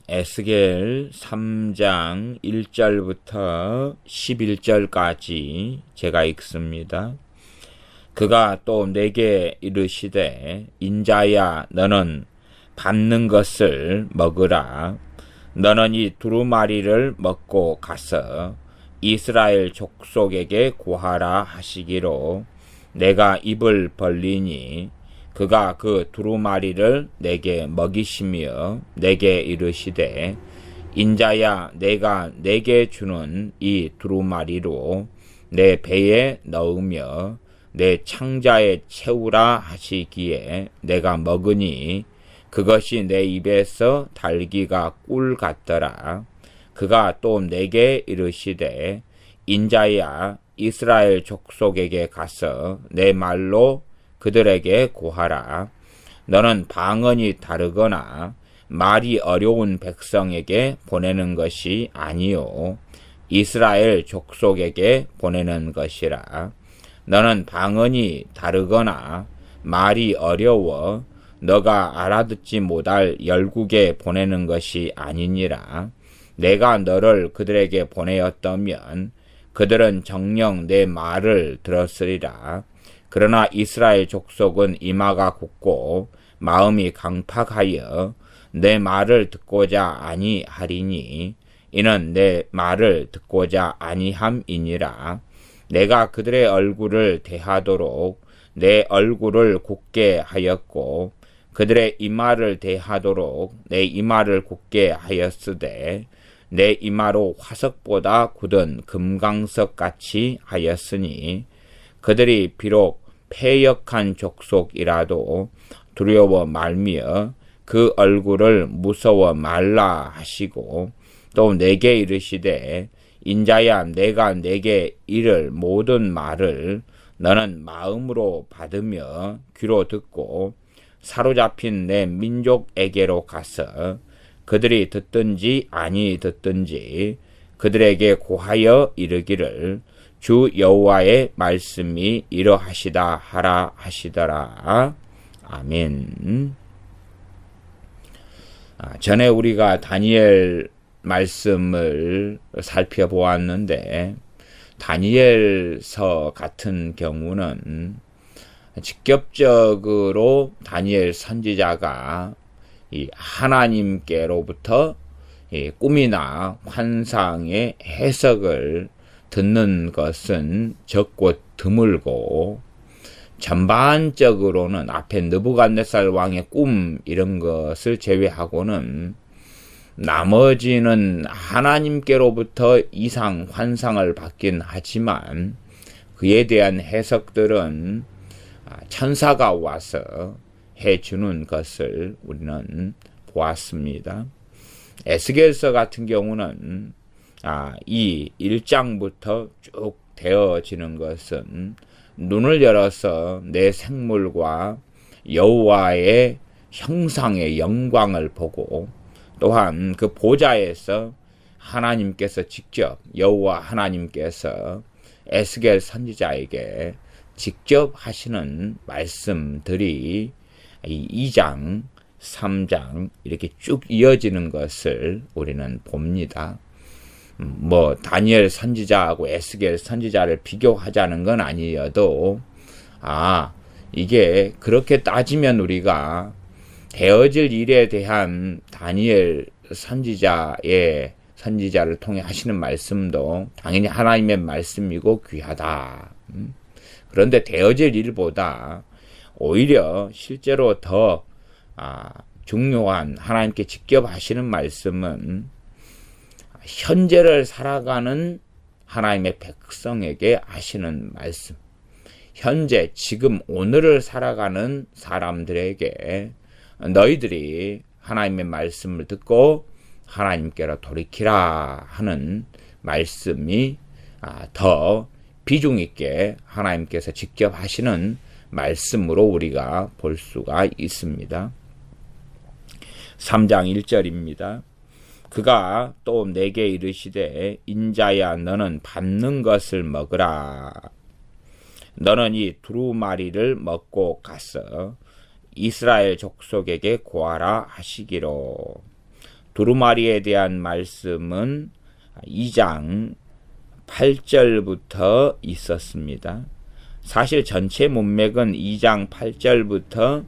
에스겔 3장 1절부터 11절까지 제가 읽습니다. 그가 또 내게 이르시되 인자야 너는 밟는 것을 먹으라. 너는 이 두루마리를 먹고 가서 이스라엘 족속에게 고하라 하시기로 내가 입을 벌리니 그가 그 두루마리를 내게 먹이시며 내게 이르시되 인자야 내가 내게 주는 이 두루마리로 내 배에 넣으며 내 창자에 채우라 하시기에 내가 먹으니 그것이 내 입에서 달기가 꿀 같더라. 그가 또 내게 이르시되 인자야 이스라엘 족속에게 가서 내 말로 그들에게 고하라. 너는 방언이 다르거나 말이 어려운 백성에게 보내는 것이 아니요 이스라엘 족속에게 보내는 것이라. 너는 방언이 다르거나 말이 어려워 너가 알아듣지 못할 열국에 보내는 것이 아니니라. 내가 너를 그들에게 보내었다면 그들은 정녕 내 말을 들었으리라. 그러나 이스라엘 족속은 이마가 굳고 마음이 강팍하여 내 말을 듣고자 아니하리니 이는 내 말을 듣고자 아니함이니라. 내가 그들의 얼굴을 대하도록 내 얼굴을 굳게 하였고 그들의 이마를 대하도록 내 이마를 굳게 하였으되 내 이마로 화석보다 굳은 금강석같이 하였으니 그들이 비록 패역한 족속이라도 두려워 말며 그 얼굴을 무서워 말라 하시고 또 내게 이르시되 인자야 내가 내게 이를 모든 말을 너는 마음으로 받으며 귀로 듣고 사로잡힌 내 민족에게로 가서 그들이 듣든지 아니 듣든지 그들에게 고하여 이르기를 주 여호와의 말씀이 이러하시다 하라 하시더라. 아멘. 전에 우리가 다니엘 말씀을 살펴보았는데 다니엘서 같은 경우는 직접적으로 다니엘 선지자가 이 하나님께로부터 꿈이나 환상의 해석을 듣는 것은 적고 드물고 전반적으로는 앞에 느부갓네살 왕의 꿈 이런 것을 제외하고는 나머지는 하나님께로부터 이상 환상을 받긴 하지만 그에 대한 해석들은 천사가 와서 해주는 것을 우리는 보았습니다. 에스겔서 같은 경우는 이 1장부터 쭉 되어지는 것은 눈을 열어서 내 생물과 여호와의 형상의 영광을 보고 또한 그 보좌에서 하나님께서 직접 여호와 하나님께서 에스겔 선지자에게 직접 하시는 말씀들이 이 2장, 3장 이렇게 쭉 이어지는 것을 우리는 봅니다. 다니엘 선지자하고 에스겔 선지자를 비교하자는 건 아니어도 이게 그렇게 따지면 우리가 되어질 일에 대한 다니엘 선지자를 통해 하시는 말씀도 당연히 하나님의 말씀이고 귀하다. 그런데 되어질 일보다 오히려 실제로 더 중요한 하나님께 직접 하시는 말씀은 현재를 살아가는 하나님의 백성에게 하시는 말씀. 현재 지금 오늘을 살아가는 사람들에게 너희들이 하나님의 말씀을 듣고 하나님께로 돌이키라 하는 말씀이 더 비중 있게 하나님께서 직접 하시는 말씀으로 우리가 볼 수가 있습니다. 3장 1절입니다. 그가 또 내게 이르시되 인자야 너는 밟는 것을 먹으라. 너는 이 두루마리를 먹고 가서 이스라엘 족속에게 고하라 하시기로. 두루마리에 대한 말씀은 2장 8절부터 있었습니다. 사실 전체 문맥은 2장 8절부터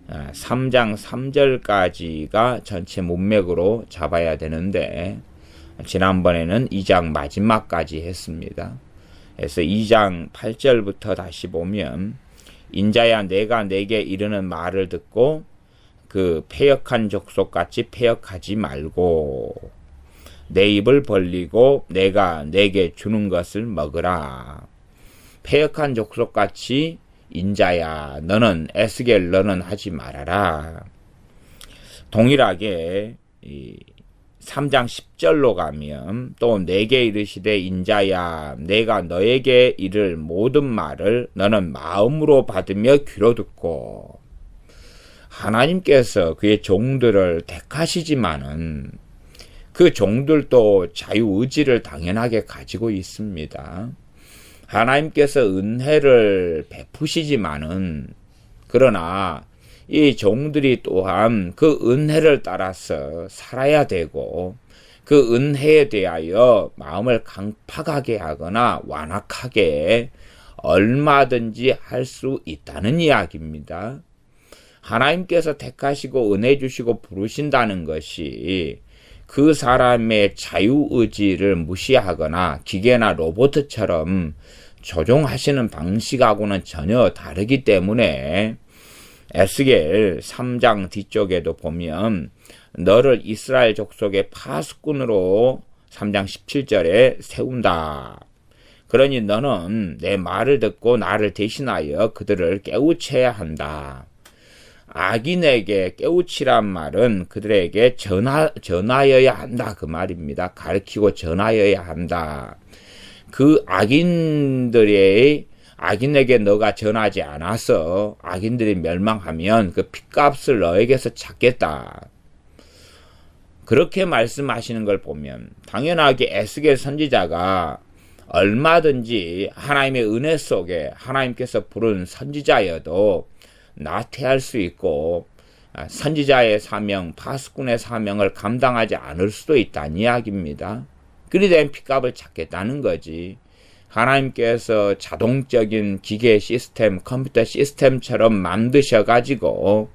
3장 3절까지가 전체 문맥으로 잡아야 되는데 지난번에는 2장 마지막까지 했습니다. 그래서 2장 8절부터 다시 보면 인자야 내가 내게 이르는 말을 듣고 그 패역한 족속같이 패역하지 말고 내 입을 벌리고 내가 내게 주는 것을 먹으라. 패역한 족속같이 인자야 너는 에스겔 너는 하지 말아라. 동일하게 3장 10절로 가면 또 내게 이르시되 인자야 내가 너에게 이를 모든 말을 너는 마음으로 받으며 귀로 듣고 하나님께서 그의 종들을 택하시지만은 그 종들도 자유의지를 당연하게 가지고 있습니다. 하나님께서 은혜를 베푸시지만은 그러나 이 종들이 또한 그 은혜를 따라서 살아야 되고 그 은혜에 대하여 마음을 강팍하게 하거나 완악하게 얼마든지 할 수 있다는 이야기입니다. 하나님께서 택하시고 은혜 주시고 부르신다는 것이 그 사람의 자유의지를 무시하거나 기계나 로봇처럼 조종하시는 방식하고는 전혀 다르기 때문에 에스겔 3장 뒤쪽에도 보면 너를 이스라엘 족속의 파수꾼으로 3장 17절에 세운다. 그러니 너는 내 말을 듣고 나를 대신하여 그들을 깨우쳐야 한다. 악인에게 깨우치란 말은 그들에게 전하여야 한다 그 말입니다. 가르치고 전하여야 한다. 그 악인에게 너가 전하지 않아서 악인들이 멸망하면 그 핏값을 너에게서 찾겠다. 그렇게 말씀하시는 걸 보면 당연하게 에스겔 선지자가 얼마든지 하나님의 은혜 속에 하나님께서 부른 선지자여도 나태할 수 있고 선지자의 사명, 파수꾼의 사명을 감당하지 않을 수도 있다는 이야기입니다. 그리 된 핏값을 찾겠다는 거지. 하나님께서 자동적인 기계 시스템, 컴퓨터 시스템처럼 만드셔가지고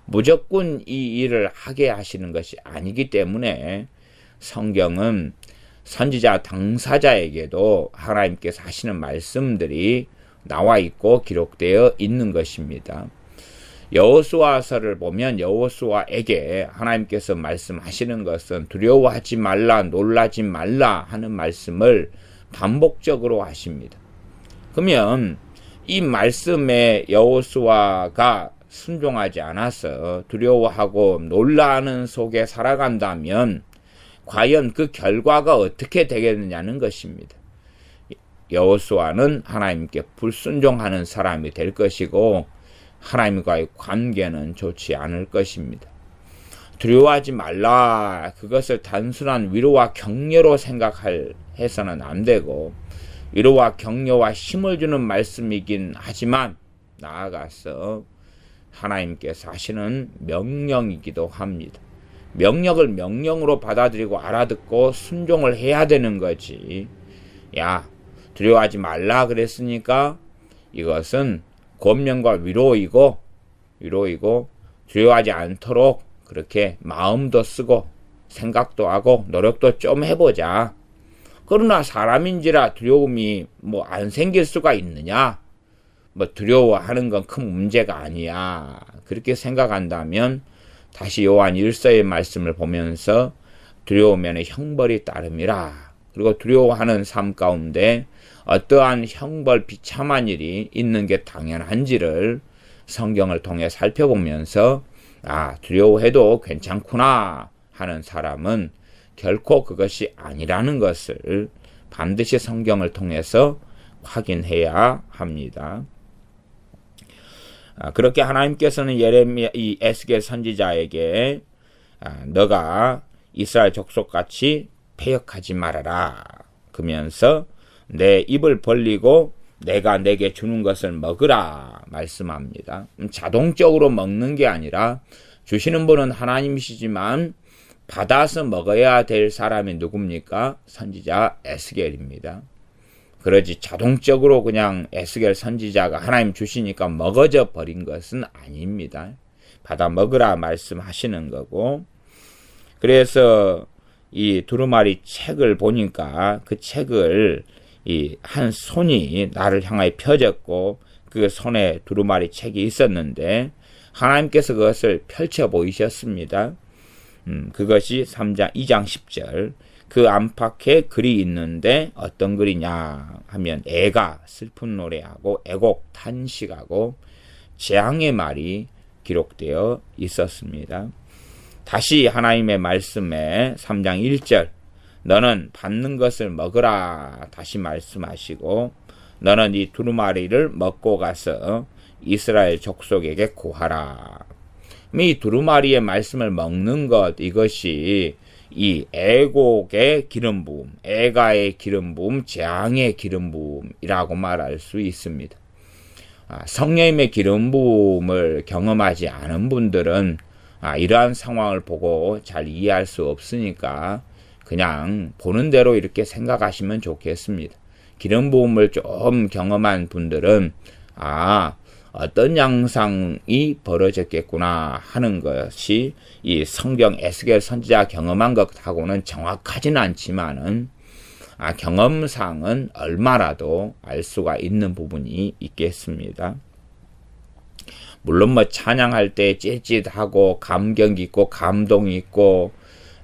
무조건 이 일을 하게 하시는 것이 아니기 때문에 성경은 선지자 당사자에게도 하나님께서 하시는 말씀들이 나와 있고 기록되어 있는 것입니다. 여호수아서를 보면 여호수아에게 하나님께서 말씀하시는 것은 두려워하지 말라, 놀라지 말라 하는 말씀을 반복적으로 하십니다. 그러면 이 말씀에 여호수아가 순종하지 않아서 두려워하고 놀라는 속에 살아간다면 과연 그 결과가 어떻게 되겠느냐는 것입니다. 여호수아는 하나님께 불순종하는 사람이 될 것이고 하나님과의 관계는 좋지 않을 것입니다. 두려워하지 말라. 그것을 단순한 위로와 격려로 생각해서는 안 되고 위로와 격려와 힘을 주는 말씀이긴 하지만 나아가서 하나님께서 하시는 명령이기도 합니다. 명령을 명령으로 받아들이고 알아듣고 순종을 해야 되는 거지. 야, 두려워하지 말라 그랬으니까 이것은 권면과 위로이고 두려워하지 않도록 그렇게 마음도 쓰고 생각도 하고 노력도 좀 해보자. 그러나 사람인지라 두려움이 안 생길 수가 있느냐? 두려워하는 건 큰 문제가 아니야. 그렇게 생각한다면 다시 요한 1서의 말씀을 보면서 두려우면 형벌이 따름이라. 그리고 두려워하는 삶 가운데 어떠한 형벌 비참한 일이 있는 게 당연한지를 성경을 통해 살펴보면서 두려워해도 괜찮구나 하는 사람은 결코 그것이 아니라는 것을 반드시 성경을 통해서 확인해야 합니다. 그렇게 하나님께서는 이 에스겔 선지자에게 너가 이스라엘 족속같이 패역하지 말아라 그러면서 내 입을 벌리고 내가 내게 주는 것을 먹으라 말씀합니다. 자동적으로 먹는 게 아니라 주시는 분은 하나님이시지만 받아서 먹어야 될 사람이 누굽니까? 선지자 에스겔입니다. 그러지 자동적으로 그냥 에스겔 선지자가 하나님 주시니까 먹어져 버린 것은 아닙니다. 받아 먹으라 말씀하시는 거고, 그래서 이 두루마리 책을 보니까 그 책을 이 한 손이 나를 향하여 펴졌고 그 손에 두루마리 책이 있었는데 하나님께서 그것을 펼쳐 보이셨습니다. 그것이 3장 2장 10절 그 안팎에 글이 있는데 어떤 글이냐 하면 애가 슬픈 노래하고 애곡 탄식하고 재앙의 말이 기록되어 있었습니다. 다시 하나님의 말씀에 3장 1절 너는 받는 것을 먹으라 다시 말씀하시고 너는 이 두루마리를 먹고 가서 이스라엘 족속에게 고하라. 이 두루마리의 말씀을 먹는 것 이것이 이 애곡의 기름 부음, 애가의 기름 부음, 재앙의 기름 부음이라고 말할 수 있습니다. 성령님의 기름 부음을 경험하지 않은 분들은 이러한 상황을 보고 잘 이해할 수 없으니까 그냥 보는 대로 이렇게 생각하시면 좋겠습니다. 기름 부음을 좀 경험한 분들은 어떤 양상이 벌어졌겠구나 하는 것이 이 성경 에스겔 선지자 경험한 것하고는 정확하지는 않지만은 경험상은 얼마라도 알 수가 있는 부분이 있겠습니다. 물론 찬양할 때 찌릿하고 감격 있고 감동 있고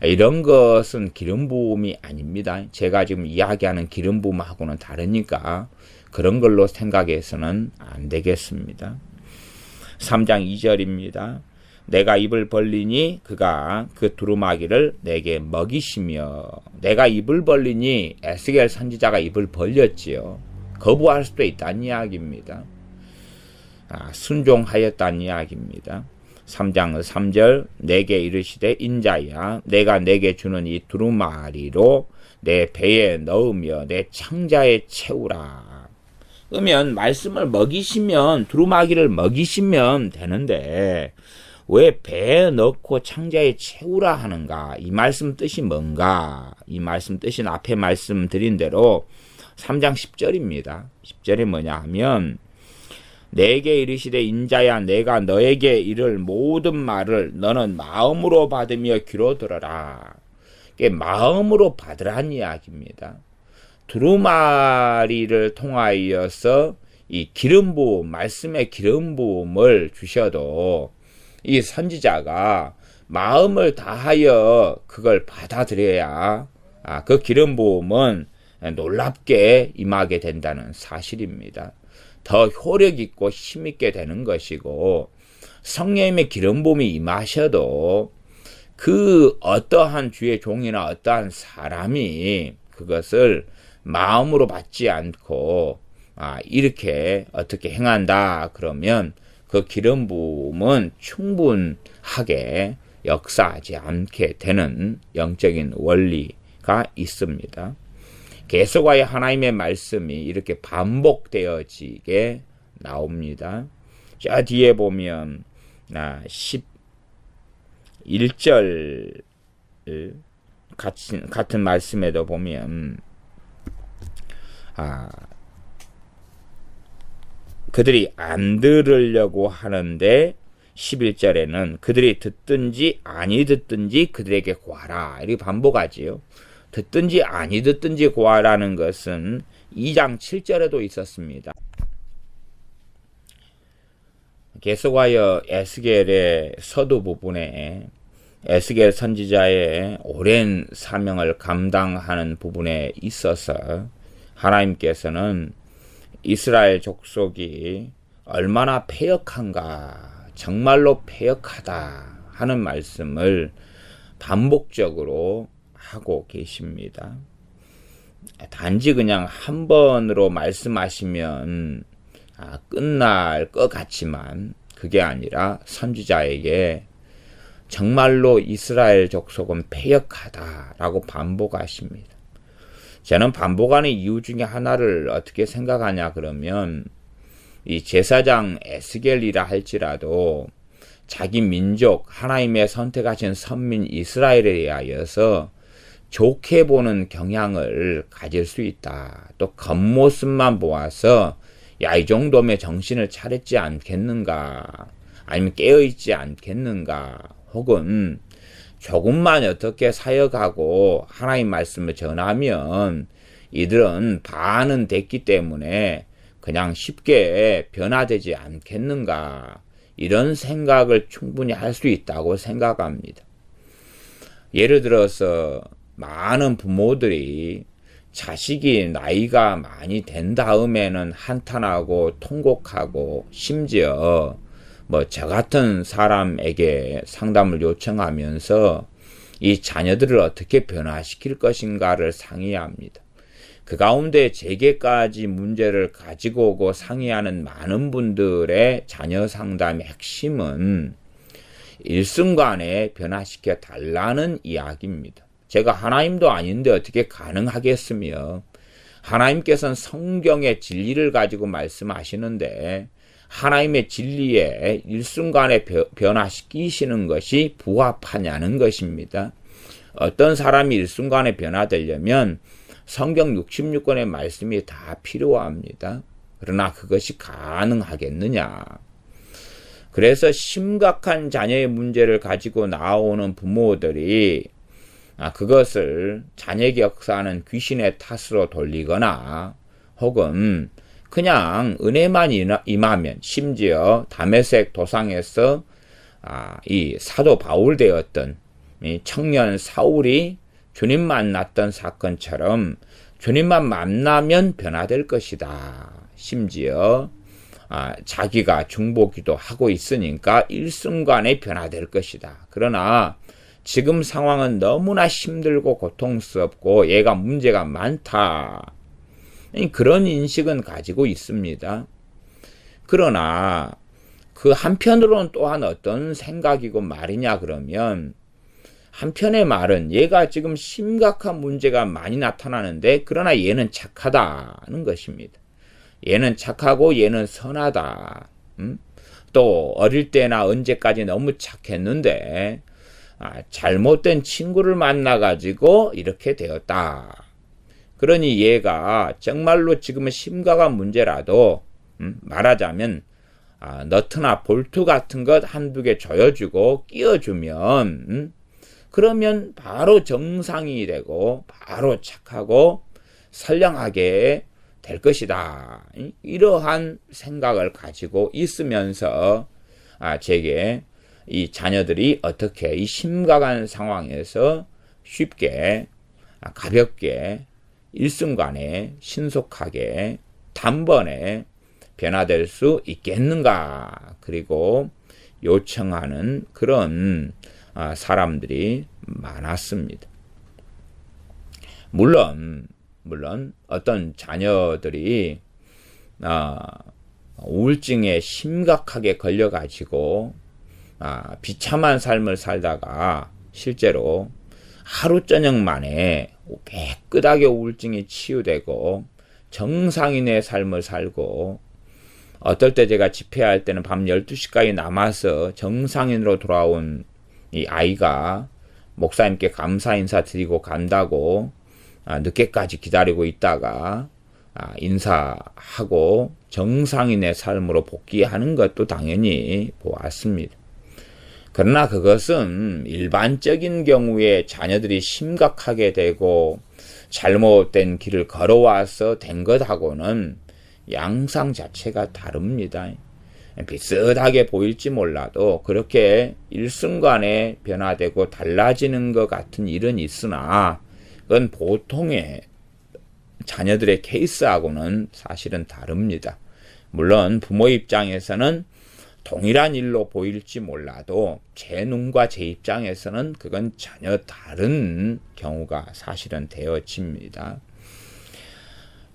이런 것은 기름 부음이 아닙니다. 제가 지금 이야기하는 기름 부음하고는 다르니까 그런 걸로 생각해서는 안 되겠습니다. 3장 2절입니다. 내가 입을 벌리니 그가 그 두루마기를 내게 먹이시며 내가 입을 벌리니 에스겔 선지자가 입을 벌렸지요. 거부할 수도 있다는 이야기입니다. 순종하였다는 이야기입니다. 3장 3절 내게 이르시되 인자야 내가 내게 주는 이 두루마리로 내 배에 넣으며 내 창자에 채우라. 그러면 말씀을 먹이시면 두루마기를 먹이시면 되는데 왜 배에 넣고 창자에 채우라 하는가? 이 말씀 뜻이 뭔가? 이 말씀 뜻은 앞에 말씀드린 대로 3장 10절입니다. 10절이 뭐냐 하면 내게 이르시되 인자야 내가 너에게 이를 모든 말을 너는 마음으로 받으며 귀로 들어라. 마음으로 받으라는 이야기입니다. 두루마리를 통하여서 이 기름 부음, 말씀의 기름 부음을 주셔도 이 선지자가 마음을 다하여 그걸 받아들여야 그 기름 부음은 놀랍게 임하게 된다는 사실입니다. 더 효력 있고 힘 있게 되는 것이고 성령님의 기름 부음이 임하셔도 그 어떠한 주의 종이나 어떠한 사람이 그것을 마음으로 받지 않고 이렇게 어떻게 행한다 그러면 그 기름 부음은 충분하게 역사하지 않게 되는 영적인 원리가 있습니다. 계속하여 하나님의 말씀이 이렇게 반복되어지게 나옵니다. 저 뒤에 보면 11절 같은 말씀에도 보면 그들이 안 들으려고 하는데 11절에는 그들이 듣든지 아니 듣든지 그들에게 고하라 이렇게 반복하지요. 듣든지 아니 듣든지 고하라는 것은 2장 7절에도 있었습니다. 계속하여 에스겔의 서두 부분에 에스겔 선지자의 오랜 사명을 감당하는 부분에 있어서 하나님께서는 이스라엘 족속이 얼마나 패역한가, 정말로 패역하다 하는 말씀을 반복적으로 하고 계십니다. 단지 그냥 한 번으로 말씀하시면 끝날 것 같지만 그게 아니라 선지자에게 정말로 이스라엘 족속은 패역하다라고 반복하십니다. 저는 반복하는 이유 중에 하나를 어떻게 생각하냐 그러면 이 제사장 에스겔이라 할지라도 자기 민족, 하나님의 선택하신 선민 이스라엘에 대하여서 좋게 보는 경향을 가질 수 있다. 또 겉모습만 보아서 야, 이 정도면 정신을 차렸지 않겠는가, 아니면 깨어있지 않겠는가, 혹은 조금만 어떻게 사역하고 하나님 말씀을 전하면 이들은 반은 됐기 때문에 그냥 쉽게 변화되지 않겠는가, 이런 생각을 충분히 할 수 있다고 생각합니다. 예를 들어서 많은 부모들이 자식이 나이가 많이 된 다음에는 한탄하고 통곡하고 심지어 저 같은 사람에게 상담을 요청하면서 이 자녀들을 어떻게 변화시킬 것인가를 상의합니다. 그 가운데 제게까지 문제를 가지고 오고 상의하는 많은 분들의 자녀 상담의 핵심은 일순간에 변화시켜 달라는 이야기입니다. 제가 하나님도 아닌데 어떻게 가능하겠으며, 하나님께서는 성경의 진리를 가지고 말씀하시는데 하나님의 진리에 일순간에 변화시키시는 것이 부합하냐는 것입니다. 어떤 사람이 일순간에 변화되려면 성경 66권의 말씀이 다 필요합니다. 그러나 그것이 가능하겠느냐? 그래서 심각한 자녀의 문제를 가지고 나오는 부모들이 그것을 자녀에게 역사하는 귀신의 탓으로 돌리거나 혹은 그냥 은혜만 임하면, 심지어 다메섹 도상에서 이 사도 바울 되었던 이 청년 사울이 주님 만났던 사건처럼 주님만 만나면 변화될 것이다. 심지어 자기가 중보기도 하고 있으니까 일순간에 변화될 것이다. 그러나 지금 상황은 너무나 힘들고 고통스럽고 얘가 문제가 많다. 그런 인식은 가지고 있습니다. 그러나 그 한편으로는 또한 어떤 생각이고 말이냐 그러면, 한편의 말은 얘가 지금 심각한 문제가 많이 나타나는데 그러나 얘는 착하다는 것입니다. 얘는 착하고 얘는 선하다. 또 어릴 때나 언제까지 너무 착했는데 잘못된 친구를 만나가지고 이렇게 되었다. 그러니 얘가 정말로 지금은 심각한 문제라도 말하자면 너트나 볼트 같은 것 한두 개 조여주고 끼워주면 그러면 바로 정상이 되고 바로 착하고 선량하게 될 것이다. 이러한 생각을 가지고 있으면서 제게 이 자녀들이 어떻게 이 심각한 상황에서 쉽게 가볍게 일순간에 신속하게 단번에 변화될 수 있겠는가, 그리고 요청하는 그런 사람들이 많았습니다. 물론 어떤 자녀들이 우울증에 심각하게 걸려가지고 비참한 삶을 살다가 실제로 하루 저녁 만에 깨끗하게 우울증이 치유되고 정상인의 삶을 살고, 어떨 때 제가 집회할 때는 밤 12시까지 남아서 정상인으로 돌아온 이 아이가 목사님께 감사 인사 드리고 간다고 늦게까지 기다리고 있다가 인사하고 정상인의 삶으로 복귀하는 것도 당연히 보았습니다. 그러나 그것은 일반적인 경우에 자녀들이 심각하게 되고 잘못된 길을 걸어와서 된 것하고는 양상 자체가 다릅니다. 비슷하게 보일지 몰라도 그렇게 일순간에 변화되고 달라지는 것 같은 일은 있으나 그건 보통의 자녀들의 케이스하고는 사실은 다릅니다. 물론 부모 입장에서는 동일한 일로 보일지 몰라도 제 눈과 제 입장에서는 그건 전혀 다른 경우가 사실은 되어집니다.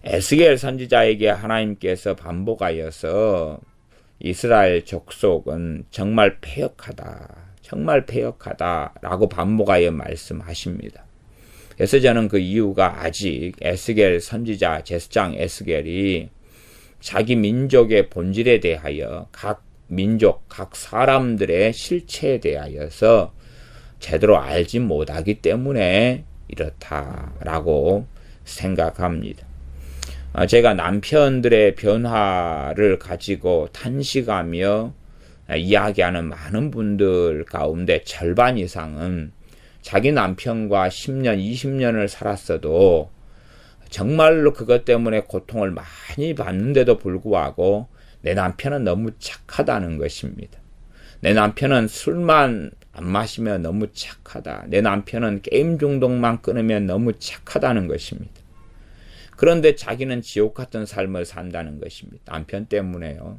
에스겔 선지자에게 하나님께서 반복하여서 이스라엘 족속은 정말 패역하다 라고 반복하여 말씀하십니다. 그래서 저는 그 이유가 아직 에스겔 선지자 제스장 에스겔이 자기 민족의 본질에 대하여 각 민족, 각 사람들의 실체에 대하여서 제대로 알지 못하기 때문에 이렇다라고 생각합니다. 제가 남편들의 변화를 가지고 탄식하며 이야기하는 많은 분들 가운데 절반 이상은 자기 남편과 10년, 20년을 살았어도 정말로 그것 때문에 고통을 많이 받는데도 불구하고 내 남편은 너무 착하다는 것입니다. 내 남편은 술만 안 마시면 너무 착하다. 내 남편은 게임 중독만 끊으면 너무 착하다는 것입니다. 그런데 자기는 지옥 같은 삶을 산다는 것입니다. 남편 때문에요.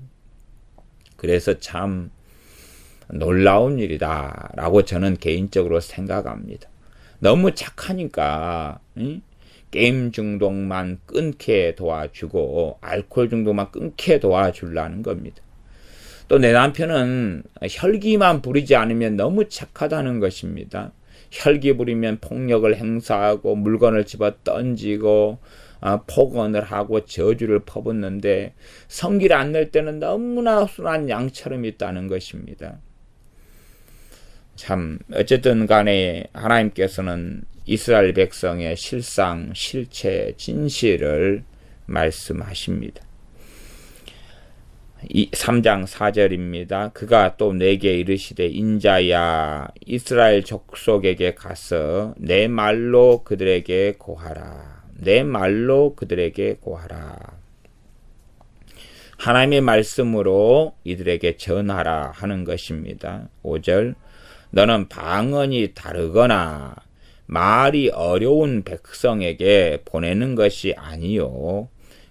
그래서 참 놀라운 일이다 라고 저는 개인적으로 생각합니다. 너무 착하니까 게임 중독만 끊게 도와주고 알코올 중독만 끊게 도와주려는 겁니다. 또 내 남편은 혈기만 부리지 않으면 너무 착하다는 것입니다. 혈기 부리면 폭력을 행사하고 물건을 집어 던지고 폭언을 하고 저주를 퍼붓는데 성기를 안 낼 때는 너무나 순한 양처럼 있다는 것입니다. 참 어쨌든 간에 하나님께서는 이스라엘 백성의 실상, 실체, 진실을 말씀하십니다. 3장 4절입니다. 그가 또 내게 이르시되 인자야 이스라엘 족속에게 가서 내 말로 그들에게 고하라. 내 말로 그들에게 고하라. 하나님의 말씀으로 이들에게 전하라 하는 것입니다. 5절 너는 방언이 다르거나 말이 어려운 백성에게 보내는 것이 아니요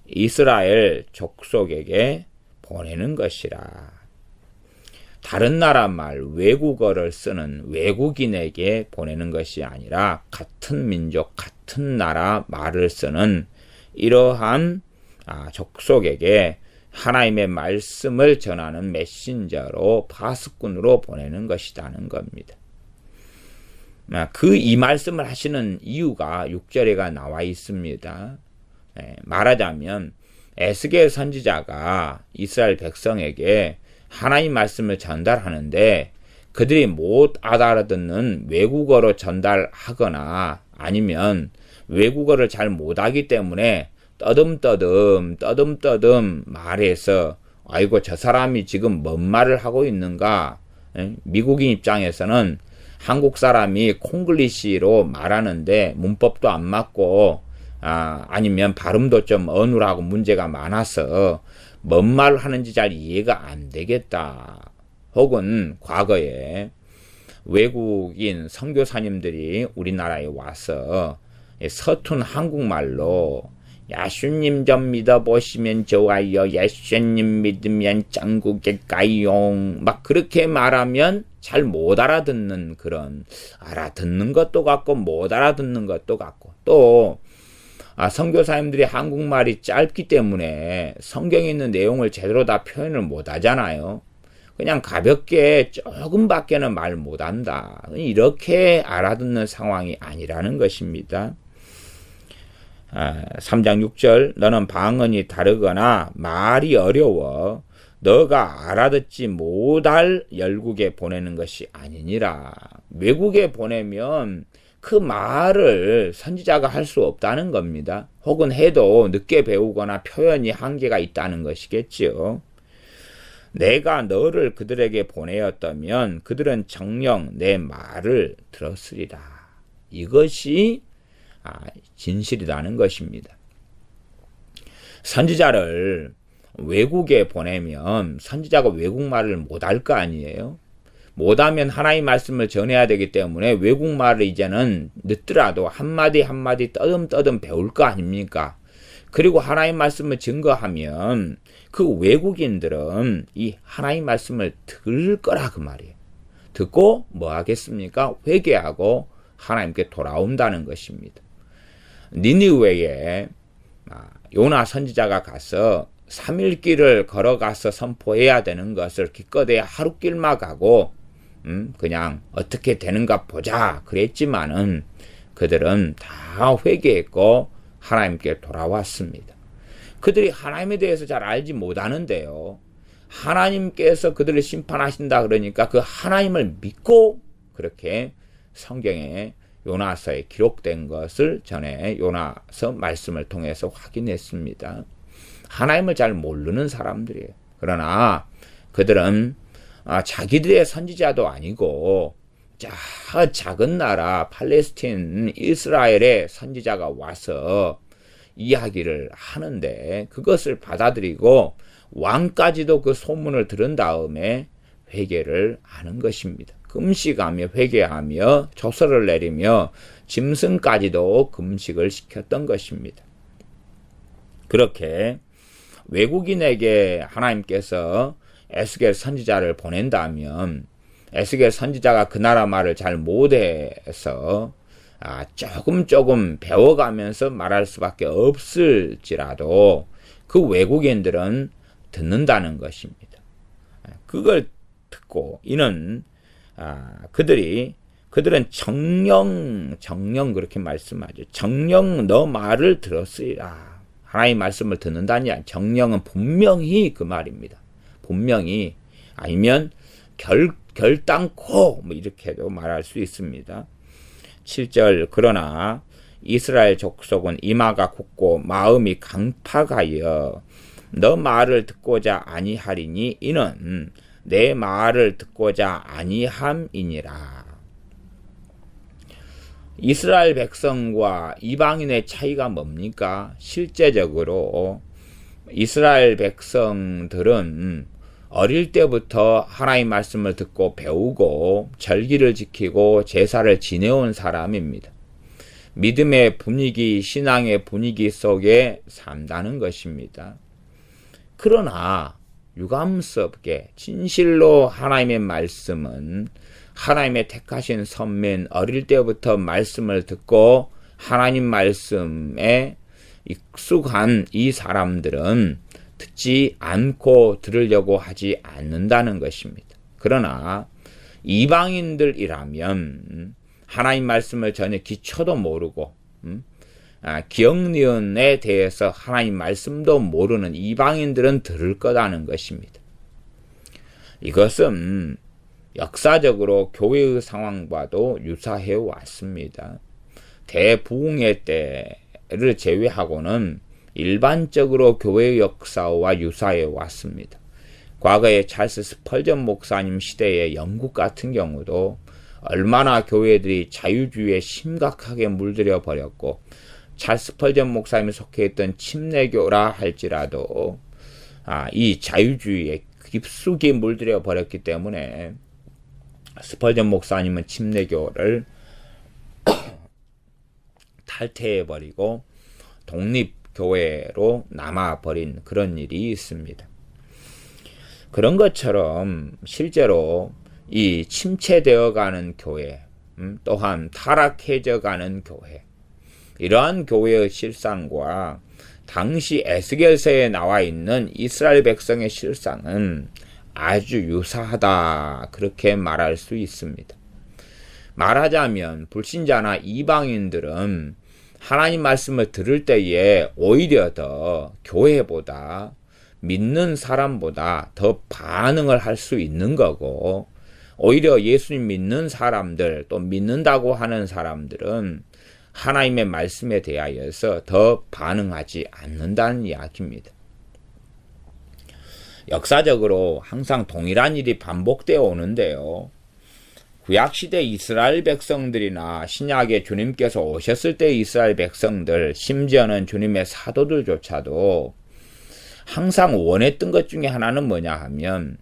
이스라엘 족속에게 보내는 것이라. 다른 나라 말 외국어를 쓰는 외국인에게 보내는 것이 아니라 같은 민족 같은 나라 말을 쓰는 이러한 족속에게 하나님의 말씀을 전하는 메신저로 파수꾼으로 보내는 것이라는 겁니다. 이 말씀을 하시는 이유가 6절에가 나와 있습니다. 말하자면 에스겔 선지자가 이스라엘 백성에게 하나님 말씀을 전달하는데 그들이 못 알아듣는 외국어로 전달하거나 아니면 외국어를 잘 못하기 때문에 떠듬떠듬 말해서 아이고 저 사람이 지금 뭔 말을 하고 있는가. 미국인 입장에서는 한국 사람이 콩글리시로 말하는데 문법도 안 맞고 아니면 발음도 좀 어눌하고 문제가 많아서 뭔 말을 하는지 잘 이해가 안 되겠다. 혹은 과거에 외국인 선교사님들이 우리나라에 와서 서툰 한국말로 예수님 좀 믿어보시면 좋아요. 예수님 믿으면 천국일까요? 막 그렇게 말하면 잘 못 알아듣는 그런 알아듣는 것도 같고 못 알아듣는 것도 같고 또 선교사님들이 한국말이 짧기 때문에 성경에 있는 내용을 제대로 다 표현을 못 하잖아요. 그냥 가볍게 조금밖에는 말 못한다. 이렇게 알아듣는 상황이 아니라는 것입니다. 3장 6절 너는 방언이 다르거나 말이 어려워 너가 알아듣지 못할 열국에 보내는 것이 아니니라. 외국에 보내면 그 말을 선지자가 할 수 없다는 겁니다. 혹은 해도 늦게 배우거나 표현이 한계가 있다는 것이겠지요. 내가 너를 그들에게 보내었다면 그들은 정녕 내 말을 들었으리라. 이것이 진실이라는 것입니다. 선지자를 외국에 보내면 선지자가 외국말을 못할 거 아니에요. 못하면 하나님 말씀을 전해야 되기 때문에 외국말을 이제는 늦더라도 한마디 한마디 떠듬떠듬 배울 거 아닙니까? 그리고 하나님 말씀을 증거하면 그 외국인들은 이 하나님 말씀을 들을 거라 그 말이에요. 듣고 뭐 하겠습니까? 회개하고 하나님께 돌아온다는 것입니다. 니느웨에 요나 선지자가 가서 3일 길을 걸어가서 선포해야 되는 것을 기껏해야 하루 길만 가고 그냥 어떻게 되는가 보자 그랬지만은 그들은 다 회개했고 하나님께 돌아왔습니다. 그들이 하나님에 대해서 잘 알지 못하는데요. 하나님께서 그들을 심판하신다 그러니까 그 하나님을 믿고 그렇게 성경에 요나서에 기록된 것을 전에 요나서 말씀을 통해서 확인했습니다. 하나님을 잘 모르는 사람들이에요. 그러나 그들은 자기들의 선지자도 아니고 작은 나라 팔레스틴 이스라엘의 선지자가 와서 이야기를 하는데 그것을 받아들이고 왕까지도 그 소문을 들은 다음에 회개를 하는 것입니다. 금식하며 회개하며 조서를 내리며 짐승까지도 금식을 시켰던 것입니다. 그렇게 외국인에게 하나님께서 에스겔 선지자를 보낸다면 에스겔 선지자가 그 나라 말을 잘 못해서 조금 배워가면서 말할 수밖에 없을지라도 그 외국인들은 듣는다는 것입니다. 그걸 듣고 이는 그들은 정령 그렇게 말씀하죠. 정령 너 말을 들었으리라. 하나님 말씀을 듣는다니 정령은 분명히 그 말입니다. 분명히 아니면 결단코 이렇게도 말할 수 있습니다. 7절 그러나 이스라엘 족속은 이마가 굳고 마음이 강팍하여 너 말을 듣고자 아니하리니 이는 내 말을 듣고자 아니함이니라. 이스라엘 백성과 이방인의 차이가 뭡니까? 실제적으로 이스라엘 백성들은 어릴 때부터 하나님 말씀을 듣고 배우고 절기를 지키고 제사를 지내온 사람입니다. 믿음의 분위기, 신앙의 분위기 속에 산다는 것입니다. 그러나 유감스럽게 진실로 하나님의 말씀은 하나님의 택하신 선민 어릴 때부터 말씀을 듣고 하나님 말씀에 익숙한 이 사람들은 듣지 않고 들으려고 하지 않는다는 것입니다. 그러나 이방인들이라면 하나님 말씀을 전혀 기초도 모르고 기억니은에 대해서 하나님 말씀도 모르는 이방인들은 들을 거라는 것입니다. 이것은 역사적으로 교회의 상황과도 유사해 왔습니다. 대부흥회 때를 제외하고는 일반적으로 교회의 역사와 유사해 왔습니다. 과거에 찰스 스펄전 목사님 시대의 영국 같은 경우도 얼마나 교회들이 자유주의에 심각하게 물들여 버렸고 찰스 스펄전 목사님이 속해 있던 침례교라 할지라도 이 자유주의에 깊숙이 물들여 버렸기 때문에 스펄전 목사님은 침례교를 탈퇴해버리고 독립교회로 남아버린 그런 일이 있습니다. 그런 것처럼 실제로 이 침체되어가는 교회, 또한 타락해져가는 교회, 이러한 교회의 실상과 당시 에스겔서에 나와 있는 이스라엘 백성의 실상은 아주 유사하다 그렇게 말할 수 있습니다. 말하자면 불신자나 이방인들은 하나님 말씀을 들을 때에 오히려 더 교회보다 믿는 사람보다 더 반응을 할 수 있는 거고 오히려 예수님 믿는 사람들 또 믿는다고 하는 사람들은 하나님의 말씀에 대하여서 더 반응하지 않는다는 이야기입니다. 역사적으로 항상 동일한 일이 반복되어 오는데요. 구약시대 이스라엘 백성들이나 신약에 주님께서 오셨을 때 이스라엘 백성들, 심지어는 주님의 사도들조차도 항상 원했던 것 중에 하나는 뭐냐 하면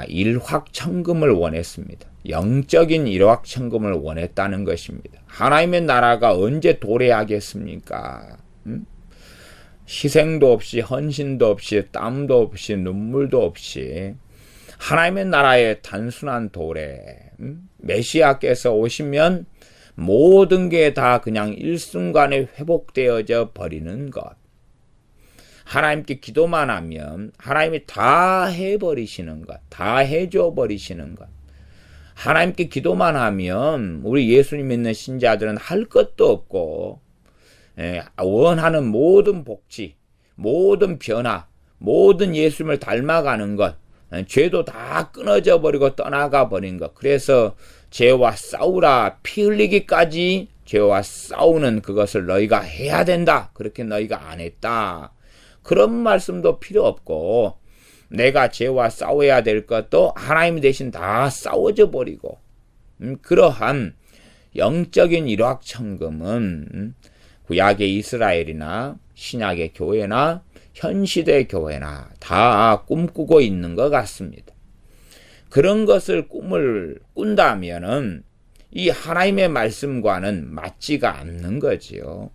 일확천금을 원했습니다. 영적인 일확천금을 원했다는 것입니다. 하나님의 나라가 언제 도래하겠습니까? 희생도 없이 헌신도 없이 땀도 없이 눈물도 없이 하나님의 나라의 단순한 도래, 메시아께서 오시면 모든 게 다 그냥 일순간에 회복되어져 버리는 것. 하나님께 기도만 하면 하나님이 다 해버리시는 것, 다 해줘 버리시는 것. 하나님께 기도만 하면 우리 예수님 믿는 신자들은 할 것도 없고 원하는 모든 복지, 모든 변화, 모든 예수님을 닮아가는 것, 죄도 다 끊어져 버리고 떠나가 버린 것. 그래서 죄와 싸우라, 피 흘리기까지 죄와 싸우는 그것을 너희가 해야 된다. 그렇게 너희가 안 했다. 그런 말씀도 필요 없고, 내가 죄와 싸워야 될 것도 하나님 대신 다 싸워져 버리고, 그러한 영적인 일확천금은 구약의 이스라엘이나 신약의 교회나 현시대 교회나 다 꿈꾸고 있는 것 같습니다. 그런 것을 꿈을 꾼다면은 이 하나님의 말씀과는 맞지가 않는 거지요.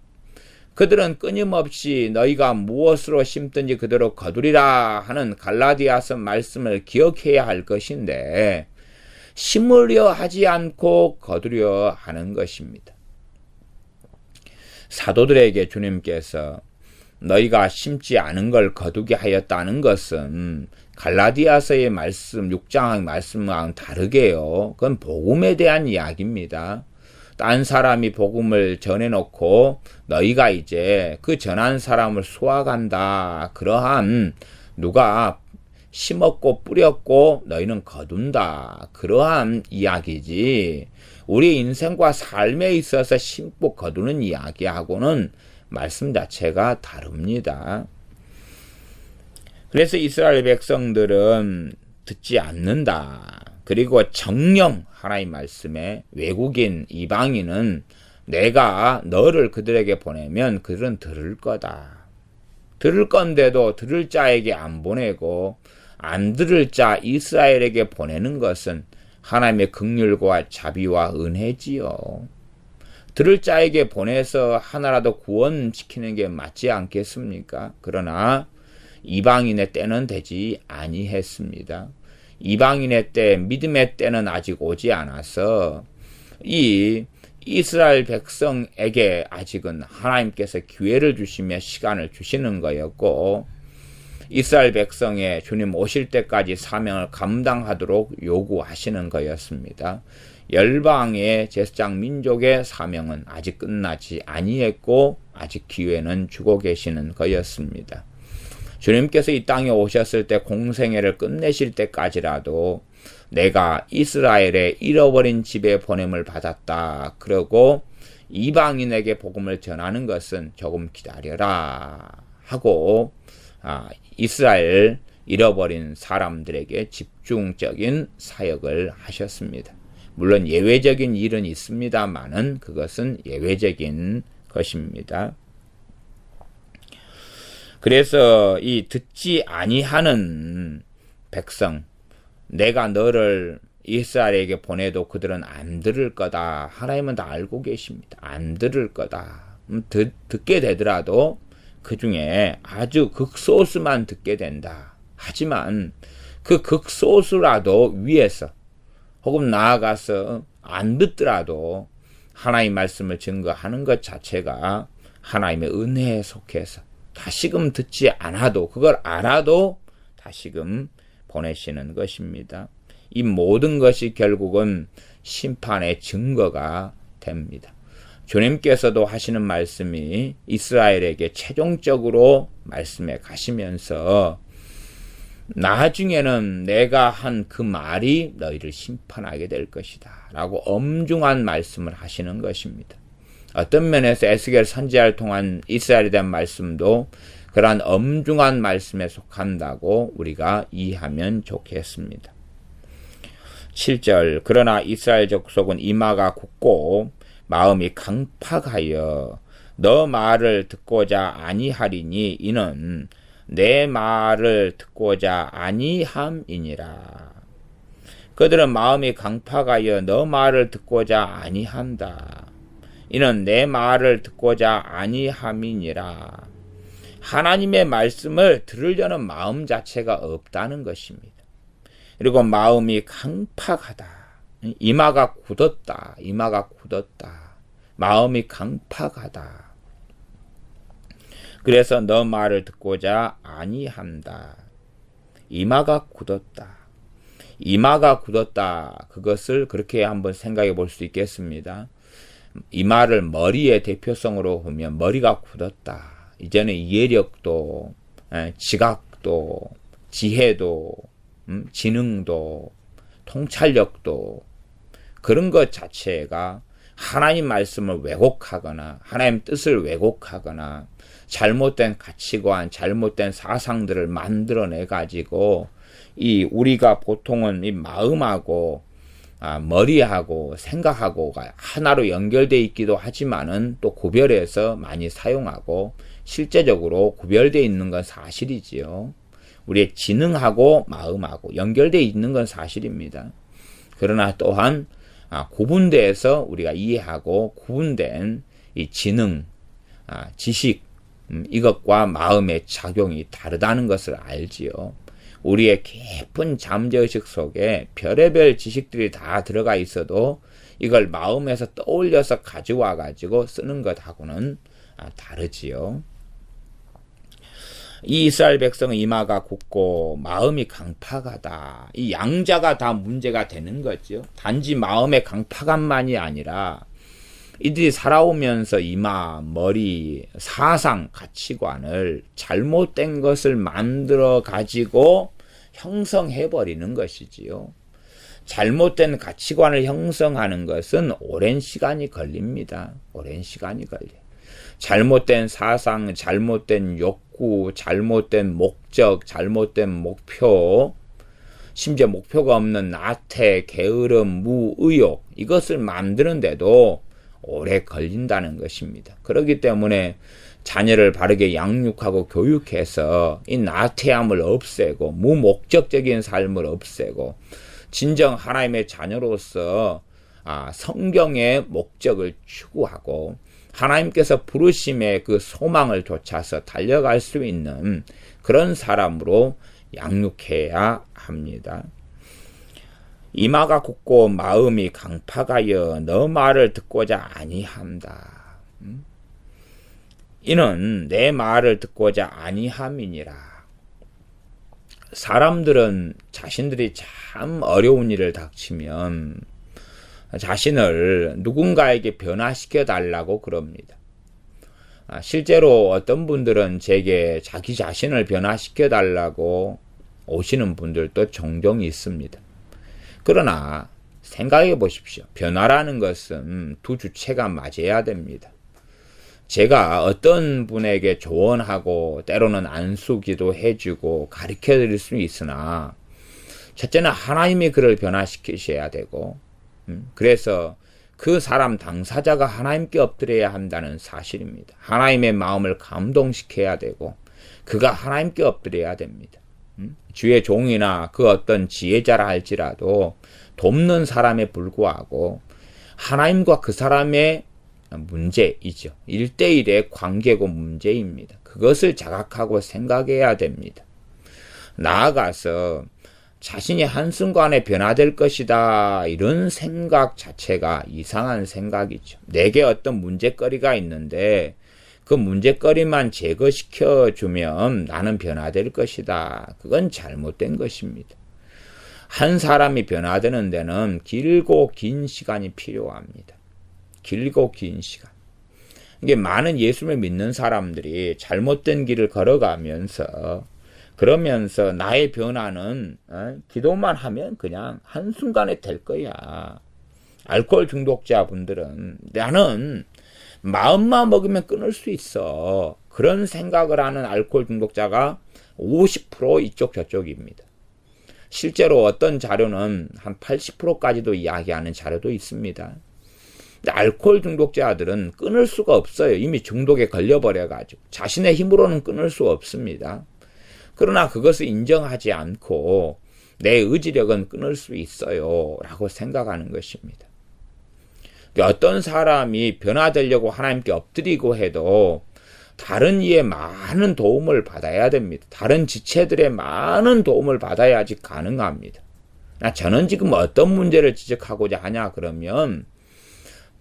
그들은 끊임없이 너희가 무엇으로 심든지 그대로 거두리라 하는 갈라디아서 말씀을 기억해야 할 것인데, 심으려 하지 않고 거두려 하는 것입니다. 사도들에게 주님께서 너희가 심지 않은 걸 거두게 하였다는 것은 갈라디아서의 말씀, 6장 말씀과는 다르게요. 그건 복음에 대한 이야기입니다. 딴 사람이 복음을 전해놓고 너희가 이제 그 전한 사람을 수확한다. 그러한 누가 심었고 뿌렸고 너희는 거둔다. 그러한 이야기지. 우리 인생과 삶에 있어서 심고 거두는 이야기하고는 말씀 자체가 다릅니다. 그래서 이스라엘 백성들은 듣지 않는다. 그리고 정령 하나님 말씀에 외국인, 이방인은 내가 너를 그들에게 보내면 그들은 들을 거다. 들을 건데도 들을 자에게 안 보내고 안 들을 자 이스라엘에게 보내는 것은 하나님의 긍휼과 자비와 은혜지요. 들을 자에게 보내서 하나라도 구원시키는 게 맞지 않겠습니까? 그러나 이방인의 때는 되지 아니했습니다. 이방인의 때, 믿음의 때는 아직 오지 않아서 이 이스라엘 백성에게 아직은 하나님께서 기회를 주시며 시간을 주시는 거였고, 이스라엘 백성의 주님 오실 때까지 사명을 감당하도록 요구하시는 거였습니다. 열방의 제사장 민족의 사명은 아직 끝나지 아니했고 아직 기회는 주고 계시는 거였습니다. 주님께서 이 땅에 오셨을 때 공생애를 끝내실 때까지라도 내가 이스라엘의 잃어버린 집에 보냄을 받았다. 그러고 이방인에게 복음을 전하는 것은 조금 기다려라 하고 이스라엘 잃어버린 사람들에게 집중적인 사역을 하셨습니다. 물론 예외적인 일은 있습니다만은 그것은 예외적인 것입니다. 그래서 이 듣지 아니하는 백성, 내가 너를 이스라엘에게 보내도 그들은 안 들을 거다. 하나님은 다 알고 계십니다. 안 들을 거다. 듣게 되더라도 그 중에 아주 극소수만 듣게 된다. 하지만 그 극소수라도 위에서 혹은 나아가서 안 듣더라도 하나님의 말씀을 증거하는 것 자체가 하나님의 은혜에 속해서 다시금 듣지 않아도 그걸 알아도 다시금 보내시는 것입니다. 이 모든 것이 결국은 심판의 증거가 됩니다. 주님께서도 하시는 말씀이 이스라엘에게 최종적으로 말씀해 가시면서 나중에는 내가 한 그 말이 너희를 심판하게 될 것이다 라고 엄중한 말씀을 하시는 것입니다. 어떤 면에서 에스겔 선지자를 통한 이스라엘에 대한 말씀도 그러한 엄중한 말씀에 속한다고 우리가 이해하면 좋겠습니다. 7절 그러나 이스라엘 족속은 이마가 굳고 마음이 강팍하여 너 말을 듣고자 아니하리니 이는 내 말을 듣고자 아니함이니라. 그들은 마음이 강팍하여 너 말을 듣고자 아니한다. 이는 내 말을 듣고자 아니함이니라. 하나님의 말씀을 들으려는 마음 자체가 없다는 것입니다. 그리고 마음이 강팍하다. 이마가 굳었다. 이마가 굳었다. 마음이 강팍하다. 그래서 너 말을 듣고자 아니한다. 이마가 굳었다. 이마가 굳었다. 그것을 그렇게 한번 생각해 볼 수 있겠습니다. 이마를 머리의 대표성으로 보면 머리가 굳었다. 이제는 이해력도, 지각도, 지혜도 지능도, 통찰력도, 그런 것 자체가 하나님 말씀을 왜곡하거나 하나님 뜻을 왜곡하거나 잘못된 가치관, 잘못된 사상들을 만들어내 가지고 우리가 보통은 이 마음하고 머리하고 생각하고가 하나로 연결되어 있기도 하지만은 또 구별해서 많이 사용하고 실제적으로 구별되어 있는 건 사실이지요. 우리의 지능하고 마음하고 연결되어 있는 건 사실입니다. 그러나 또한 구분돼서 우리가 이해하고 구분된 이 지능, 지식, 이것과 마음의 작용이 다르다는 것을 알지요. 우리의 깊은 잠재의식 속에 별의별 지식들이 다 들어가 있어도 이걸 마음에서 떠올려서 가져와 가지고 쓰는 것하고는 다르지요. 이 이스라엘 백성은 이마가 굳고 마음이 강팍하다. 이 양자가 다 문제가 되는 거죠. 단지 마음의 강팍함만이 아니라 이들이 살아오면서 이마, 머리, 사상, 가치관을 잘못된 것을 만들어 가지고 형성해버리는 것이지요. 잘못된 가치관을 형성하는 것은 오랜 시간이 걸립니다. 오랜 시간이 걸려요. 잘못된 사상, 잘못된 욕구, 잘못된 목적, 잘못된 목표, 심지어 목표가 없는 나태, 게으름, 무의욕, 이것을 만드는데도 오래 걸린다는 것입니다. 그렇기 때문에 자녀를 바르게 양육하고 교육해서 이 나태함을 없애고 무목적적인 삶을 없애고 진정 하나님의 자녀로서 성경의 목적을 추구하고 하나님께서 부르심의 그 소망을 좇아서 달려갈 수 있는 그런 사람으로 양육해야 합니다. 이마가 굳고 마음이 강팍하여 너 말을 듣고자 아니함다. 이는 내 말을 듣고자 아니함이니라. 사람들은 자신들이 참 어려운 일을 닥치면 자신을 누군가에게 변화시켜 달라고 그럽니다. 실제로 어떤 분들은 제게 자기 자신을 변화시켜 달라고 오시는 분들도 종종 있습니다. 그러나 생각해 보십시오. 변화라는 것은 두 주체가 맞아야 됩니다. 제가 어떤 분에게 조언하고 때로는 안수기도 해주고 가르쳐 드릴 수 있으나 첫째는 하나님이 그를 변화시키셔야 되고 그래서 그 사람 당사자가 하나님께 엎드려야 한다는 사실입니다. 하나님의 마음을 감동시켜야 되고 그가 하나님께 엎드려야 됩니다. 주의 종이나 그 어떤 지혜자라 할지라도 돕는 사람에 불구하고 하나님과 그 사람의 문제이죠. 1대1의 관계고 문제입니다. 그것을 자각하고 생각해야 됩니다. 나아가서 자신이 한순간에 변화될 것이다 이런 생각 자체가 이상한 생각이죠. 내게 어떤 문제거리가 있는데 그 문제거리만 제거시켜주면 나는 변화될 것이다. 그건 잘못된 것입니다. 한 사람이 변화되는 데는 길고 긴 시간이 필요합니다. 길고 긴 시간. 이게 많은 예수를 믿는 사람들이 잘못된 길을 걸어가면서 그러면서 나의 변화는 기도만 하면 그냥 한순간에 될 거야. 알코올 중독자분들은 나는 마음만 먹으면 끊을 수 있어. 그런 생각을 하는 알코올 중독자가 50% 이쪽 저쪽입니다. 실제로 어떤 자료는 한 80%까지도 이야기하는 자료도 있습니다. 근데 알코올 중독자들은 끊을 수가 없어요. 이미 중독에 걸려버려가지고 자신의 힘으로는 끊을 수 없습니다. 그러나 그것을 인정하지 않고 내 의지력은 끊을 수 있어요 라고 생각하는 것입니다. 어떤 사람이 변화되려고 하나님께 엎드리고 해도 다른 이의 많은 도움을 받아야 됩니다. 다른 지체들의 많은 도움을 받아야지 가능합니다. 저는 지금 어떤 문제를 지적하고자 하냐 그러면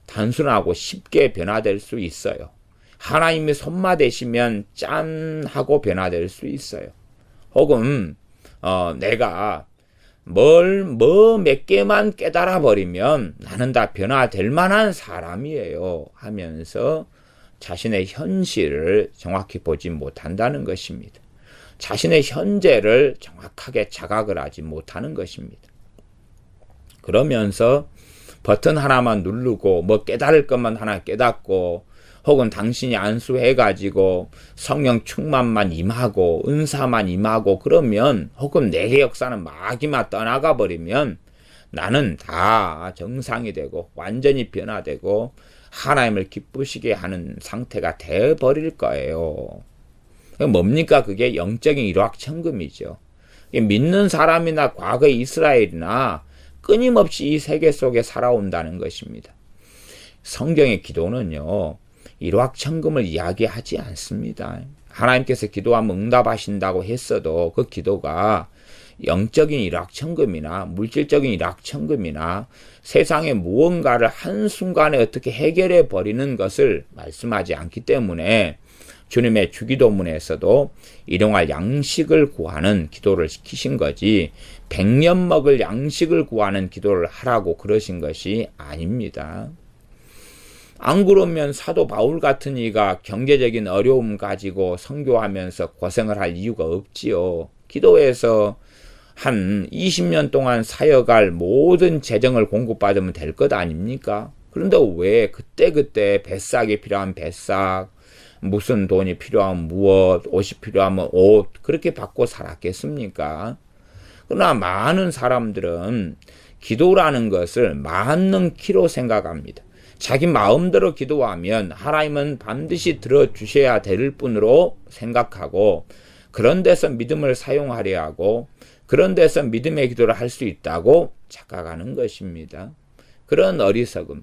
단순하고 쉽게 변화될 수 있어요. 하나님의 손마 대시면 짠 하고 변화될 수 있어요. 혹은 내가 몇 개만 깨달아 버리면 나는 다 변화될 만한 사람이에요 하면서 자신의 현실을 정확히 보지 못한다는 것입니다. 자신의 현재를 정확하게 자각을 하지 못하는 것입니다. 그러면서 버튼 하나만 누르고 뭐 깨달을 것만 하나 깨닫고 혹은 당신이 안수해가지고 성령 충만만 임하고 은사만 임하고 그러면 혹은 내게 역사는 마귀만 떠나가 버리면 나는 다 정상이 되고 완전히 변화되고 하나님을 기쁘시게 하는 상태가 되어버릴 거예요. 뭡니까? 그게 영적인 일확천금이죠. 믿는 사람이나 과거 이스라엘이나 끊임없이 이 세계 속에 살아온다는 것입니다. 성경의 기도는요, 일확천금을 이야기하지 않습니다. 하나님께서 기도하면 응답하신다고 했어도 그 기도가 영적인 일확천금이나 물질적인 일확천금이나 세상의 무언가를 한순간에 어떻게 해결해 버리는 것을 말씀하지 않기 때문에 주님의 주기도문에서도 일용할 양식을 구하는 기도를 시키신 거지 100년 먹을 양식을 구하는 기도를 하라고 그러신 것이 아닙니다. 안 그러면 사도 바울 같은 이가 경제적인 어려움 가지고 선교하면서 고생을 할 이유가 없지요. 기도해서 한 20년 동안 사역할 모든 재정을 공급받으면 될 것 아닙니까? 그런데 왜 그때그때 뱃삭이 필요한 뱃삭, 무슨 돈이 필요하면 무엇, 옷이 필요하면 옷, 그렇게 받고 살았겠습니까? 그러나 많은 사람들은 기도라는 것을 만능키로 생각합니다. 자기 마음대로 기도하면 하나님은 반드시 들어주셔야 될 뿐으로 생각하고 그런 데서 믿음을 사용하려 하고 그런 데서 믿음의 기도를 할 수 있다고 착각하는 것입니다. 그런 어리석음.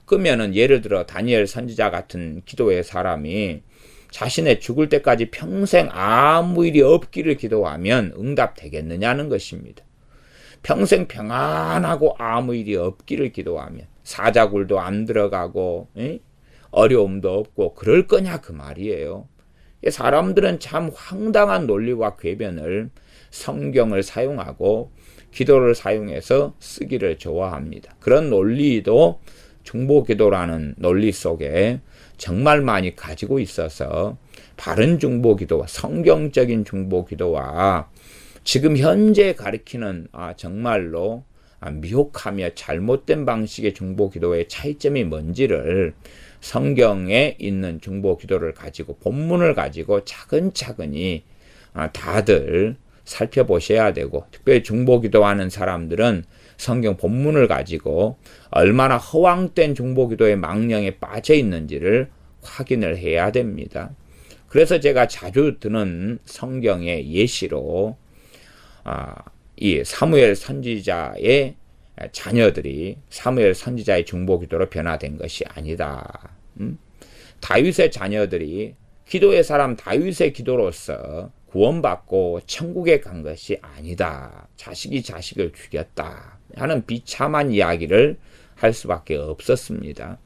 그러면은 예를 들어 다니엘 선지자 같은 기도의 사람이 자신의 죽을 때까지 평생 아무 일이 없기를 기도하면 응답되겠느냐는 것입니다. 평생 평안하고 아무 일이 없기를 기도하면 사자굴도 안 들어가고 어려움도 없고 그럴 거냐 그 말이에요. 사람들은 참 황당한 논리와 궤변을 성경을 사용하고 기도를 사용해서 쓰기를 좋아합니다. 그런 논리도 중보기도라는 논리 속에 정말 많이 가지고 있어서 바른 중보기도와 성경적인 중보기도와 지금 현재 가리키는 정말로 미혹하며 잘못된 방식의 중보기도의 차이점이 뭔지를 성경에 있는 중보기도를 가지고 본문을 가지고 차근차근히 다들 살펴보셔야 되고 특별히 중보기도하는 사람들은 성경 본문을 가지고 얼마나 허황된 중보기도의 망령에 빠져 있는지를 확인을 해야 됩니다. 그래서 제가 자주 드는 성경의 예시로 이 사무엘 선지자의 자녀들이 사무엘 선지자의 중보기도로 변화된 것이 아니다. 다윗의 자녀들이 기도의 사람 다윗의 기도로서 구원받고 천국에 간 것이 아니다. 자식이 자식을 죽였다 하는 비참한 이야기를 할 수밖에 없었습니다.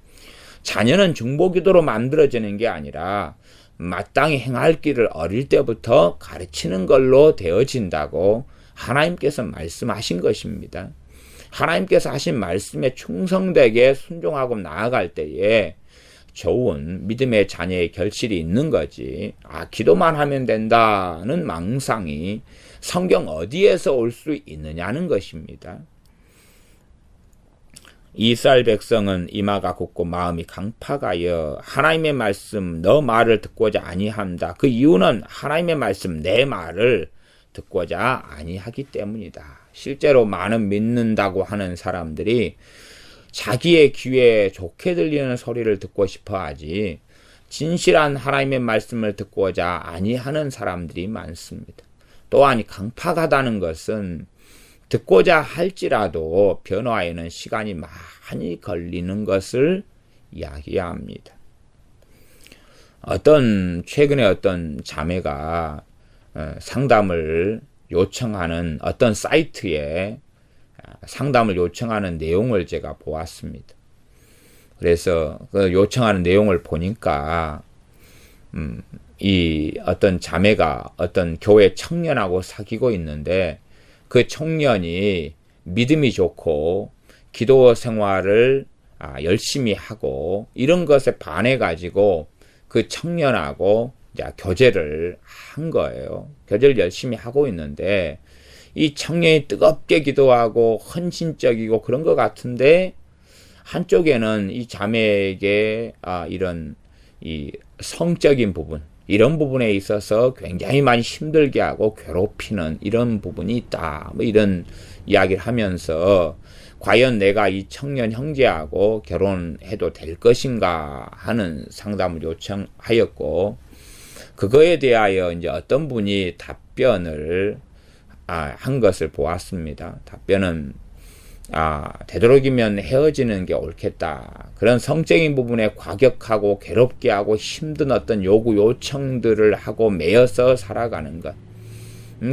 자녀는 중보기도로 만들어지는 게 아니라 마땅히 행할 길을 어릴 때부터 가르치는 걸로 되어진다고 하나님께서 말씀하신 것입니다. 하나님께서 하신 말씀에 충성되게 순종하고 나아갈 때에 좋은 믿음의 자녀의 결실이 있는 거지. 기도만 하면 된다는 망상이 성경 어디에서 올 수 있느냐는 것입니다. 이스라엘 백성은 이마가 굽고 마음이 강팍하여 하나님의 말씀 너 말을 듣고자 아니한다. 그 이유는 하나님의 말씀 내 말을 듣고자 아니하기 때문이다. 실제로 많은 믿는다고 하는 사람들이 자기의 귀에 좋게 들리는 소리를 듣고 싶어 하지 진실한 하나님의 말씀을 듣고자 아니하는 사람들이 많습니다. 또한 강팍하다는 것은 듣고자 할지라도 변화에는 시간이 많이 걸리는 것을 이야기합니다. 최근에 어떤 자매가 상담을 요청하는 어떤 사이트에 상담을 요청하는 내용을 제가 보았습니다. 그래서 그 요청하는 내용을 보니까 이 어떤 자매가 어떤 교회 청년하고 사귀고 있는데 그 청년이 믿음이 좋고 기도 생활을 열심히 하고 이런 것에 반해 가지고 그 청년하고 이제 교제를 한 거예요. 교제를 열심히 하고 있는데 이 청년이 뜨겁게 기도하고 헌신적이고 그런 것 같은데 한쪽에는 이 자매에게 이런 이 성적인 부분, 이런 부분에 있어서 굉장히 많이 힘들게 하고 괴롭히는 이런 부분이 있다. 뭐 이런 이야기를 하면서 과연 내가 이 청년 형제하고 결혼해도 될 것인가 하는 상담을 요청하였고, 그거에 대하여 이제 어떤 분이 답변을 한 것을 보았습니다. 답변은 되도록이면 헤어지는 게 옳겠다. 그런 성적인 부분에 과격하고 괴롭게 하고 힘든 어떤 요구 요청들을 하고 매여서 살아가는 것,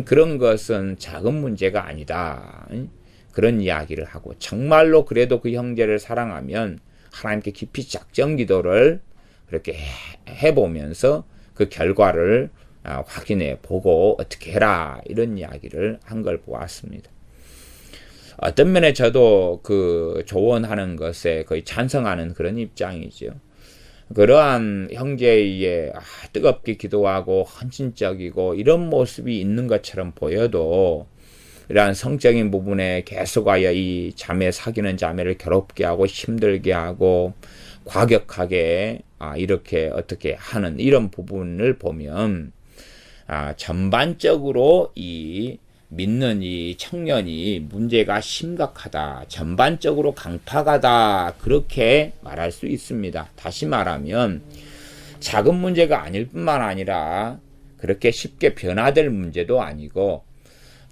그런 것은 작은 문제가 아니다. 그런 이야기를 하고, 정말로 그래도 그 형제를 사랑하면 하나님께 깊이 작정 기도를 그렇게 해보면서 그 결과를 확인해 보고 어떻게 해라, 이런 이야기를 한 걸 보았습니다. 어떤 면에 저도 그 조언하는 것에 거의 찬성하는 그런 입장이죠. 그러한 형제의 뜨겁게 기도하고 헌신적이고 이런 모습이 있는 것처럼 보여도 이러한 성적인 부분에 계속하여 이 자매, 사귀는 자매를 괴롭게 하고 힘들게 하고 과격하게 이렇게 어떻게 하는 이런 부분을 보면 전반적으로 이 믿는 이 청년이 문제가 심각하다, 전반적으로 강팍하다, 그렇게 말할 수 있습니다. 다시 말하면 작은 문제가 아닐 뿐만 아니라 그렇게 쉽게 변화될 문제도 아니고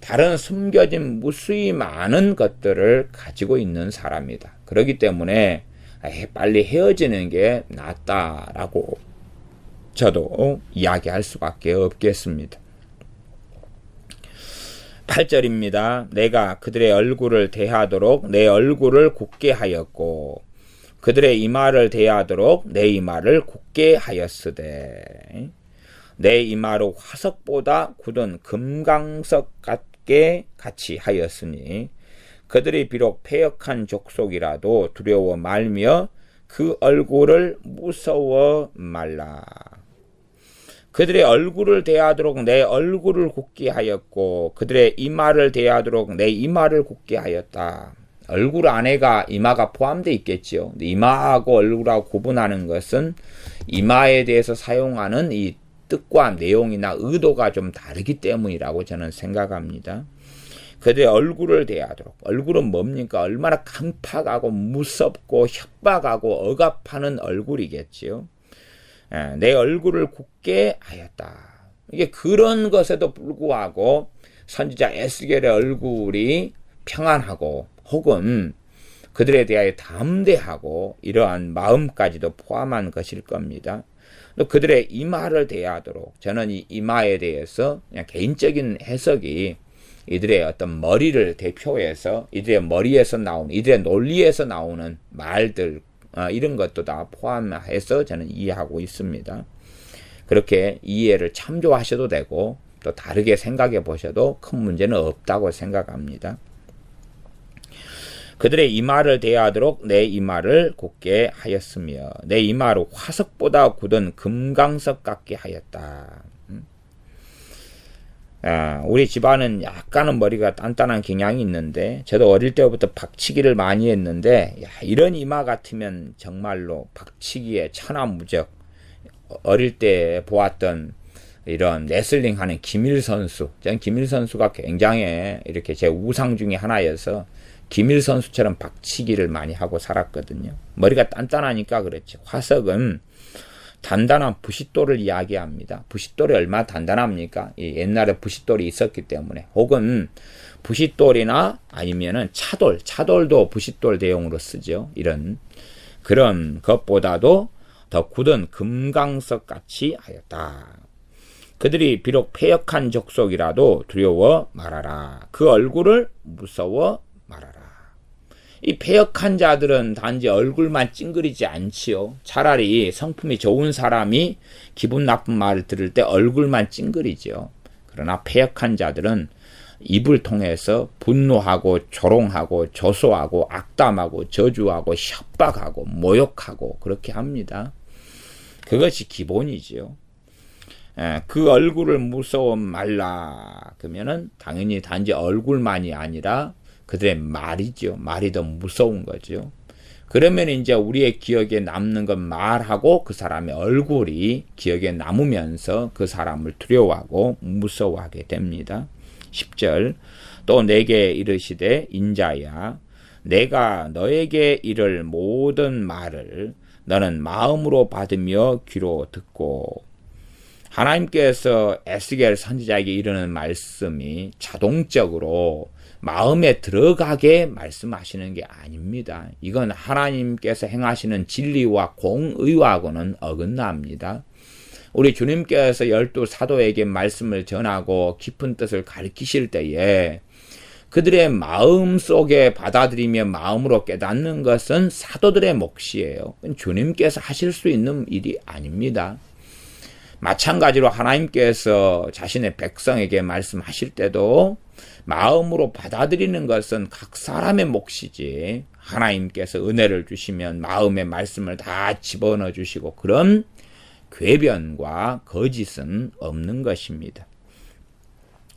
다른 숨겨진 무수히 많은 것들을 가지고 있는 사람이다. 그렇기 때문에 빨리 헤어지는 게 낫다라고 저도 이야기할 수밖에 없겠습니다. 8절입니다. 내가 그들의 얼굴을 대하도록 내 얼굴을 굳게 하였고 그들의 이마를 대하도록 내 이마를 굳게 하였으되 내 이마로 화석보다 굳은 금강석 같게 같이 하였으니 그들이 비록 패역한 족속이라도 두려워 말며 그 얼굴을 무서워 말라. 그들의 얼굴을 대하도록 내 얼굴을 굳게 하였고 그들의 이마를 대하도록 내 이마를 굳게 하였다. 얼굴 안에가 이마가 포함되어 있겠지요. 이마하고 얼굴하고 구분하는 것은 이마에 대해서 사용하는 이 뜻과 내용이나 의도가 좀 다르기 때문이라고 저는 생각합니다. 그들의 얼굴을 대하도록. 얼굴은 뭡니까? 얼마나 강팍하고 무섭고 협박하고 억압하는 얼굴이겠지요. 내 얼굴을 굳게 하였다. 이게 그런 것에도 불구하고 선지자 에스겔의 얼굴이 평안하고 혹은 그들에 대하여 담대하고 이러한 마음까지도 포함한 것일 겁니다. 또 그들의 이마를 대하도록, 저는 이 이마에 대해서 그냥 개인적인 해석이 이들의 어떤 머리를 대표해서 이들의 머리에서 나오는, 이들의 논리에서 나오는 말들, 이런 것도 다 포함해서 저는 이해하고 있습니다. 그렇게 이해를 참조하셔도 되고 또 다르게 생각해 보셔도 큰 문제는 없다고 생각합니다. 그들의 이마를 대하도록 내 이마를 굳게 하였으며 내 이마로 화석보다 굳은 금강석 같게 하였다. 우리 집안은 약간은 머리가 단단한 경향이 있는데 저도 어릴 때부터 박치기를 많이 했는데 이런 이마 같으면 정말로 박치기에 천하무적. 어릴 때 보았던 이런 레슬링 하는 김일 선수, 저는 김일 선수가 굉장히 이렇게 제 우상 중에 하나여서 김일 선수처럼 박치기를 많이 하고 살았거든요. 머리가 단단하니까 그렇지. 화석은 단단한 부싯돌을 이야기합니다. 부싯돌이 얼마나 단단합니까? 옛날에 부싯돌이 있었기 때문에. 혹은 부싯돌이나 아니면은 차돌도 부싯돌 대용으로 쓰죠. 이런 그런 것보다도 더 굳은 금강석 같이 하였다. 그들이 비록 패역한 족속이라도 두려워 말하라. 그 얼굴을 무서워 말하라. 이 패역한 자들은 단지 얼굴만 찡그리지 않지요. 차라리 성품이 좋은 사람이 기분 나쁜 말을 들을 때 얼굴만 찡그리죠. 그러나 패역한 자들은 입을 통해서 분노하고 조롱하고 조소하고 악담하고 저주하고 협박하고 모욕하고 그렇게 합니다. 그것이 기본이지요. 그 얼굴을 무서워 말라. 그러면은 당연히 단지 얼굴만이 아니라 그들의 말이죠. 말이 더 무서운 거죠. 그러면 이제 우리의 기억에 남는 건 말하고 그 사람의 얼굴이 기억에 남으면서 그 사람을 두려워하고 무서워하게 됩니다. 10절 또 내게 이르시되 인자야 내가 너에게 이를 모든 말을 너는 마음으로 받으며 귀로 듣고 하나님께서 에스겔 선지자에게 이르는 말씀이 자동적으로 마음에 들어가게 말씀하시는 게 아닙니다. 이건 하나님께서 행하시는 진리와 공의와고는 어긋납니다. 우리 주님께서 12 사도에게 말씀을 전하고 깊은 뜻을 가르치실 때에 그들의 마음 속에 받아들이며 마음으로 깨닫는 것은 사도들의 몫이에요. 주님께서 하실 수 있는 일이 아닙니다. 마찬가지로 하나님께서 자신의 백성에게 말씀하실 때도 마음으로 받아들이는 것은 각 사람의 몫이지 하나님께서 은혜를 주시면 마음의 말씀을 다 집어넣어 주시고 그런 궤변과 거짓은 없는 것입니다.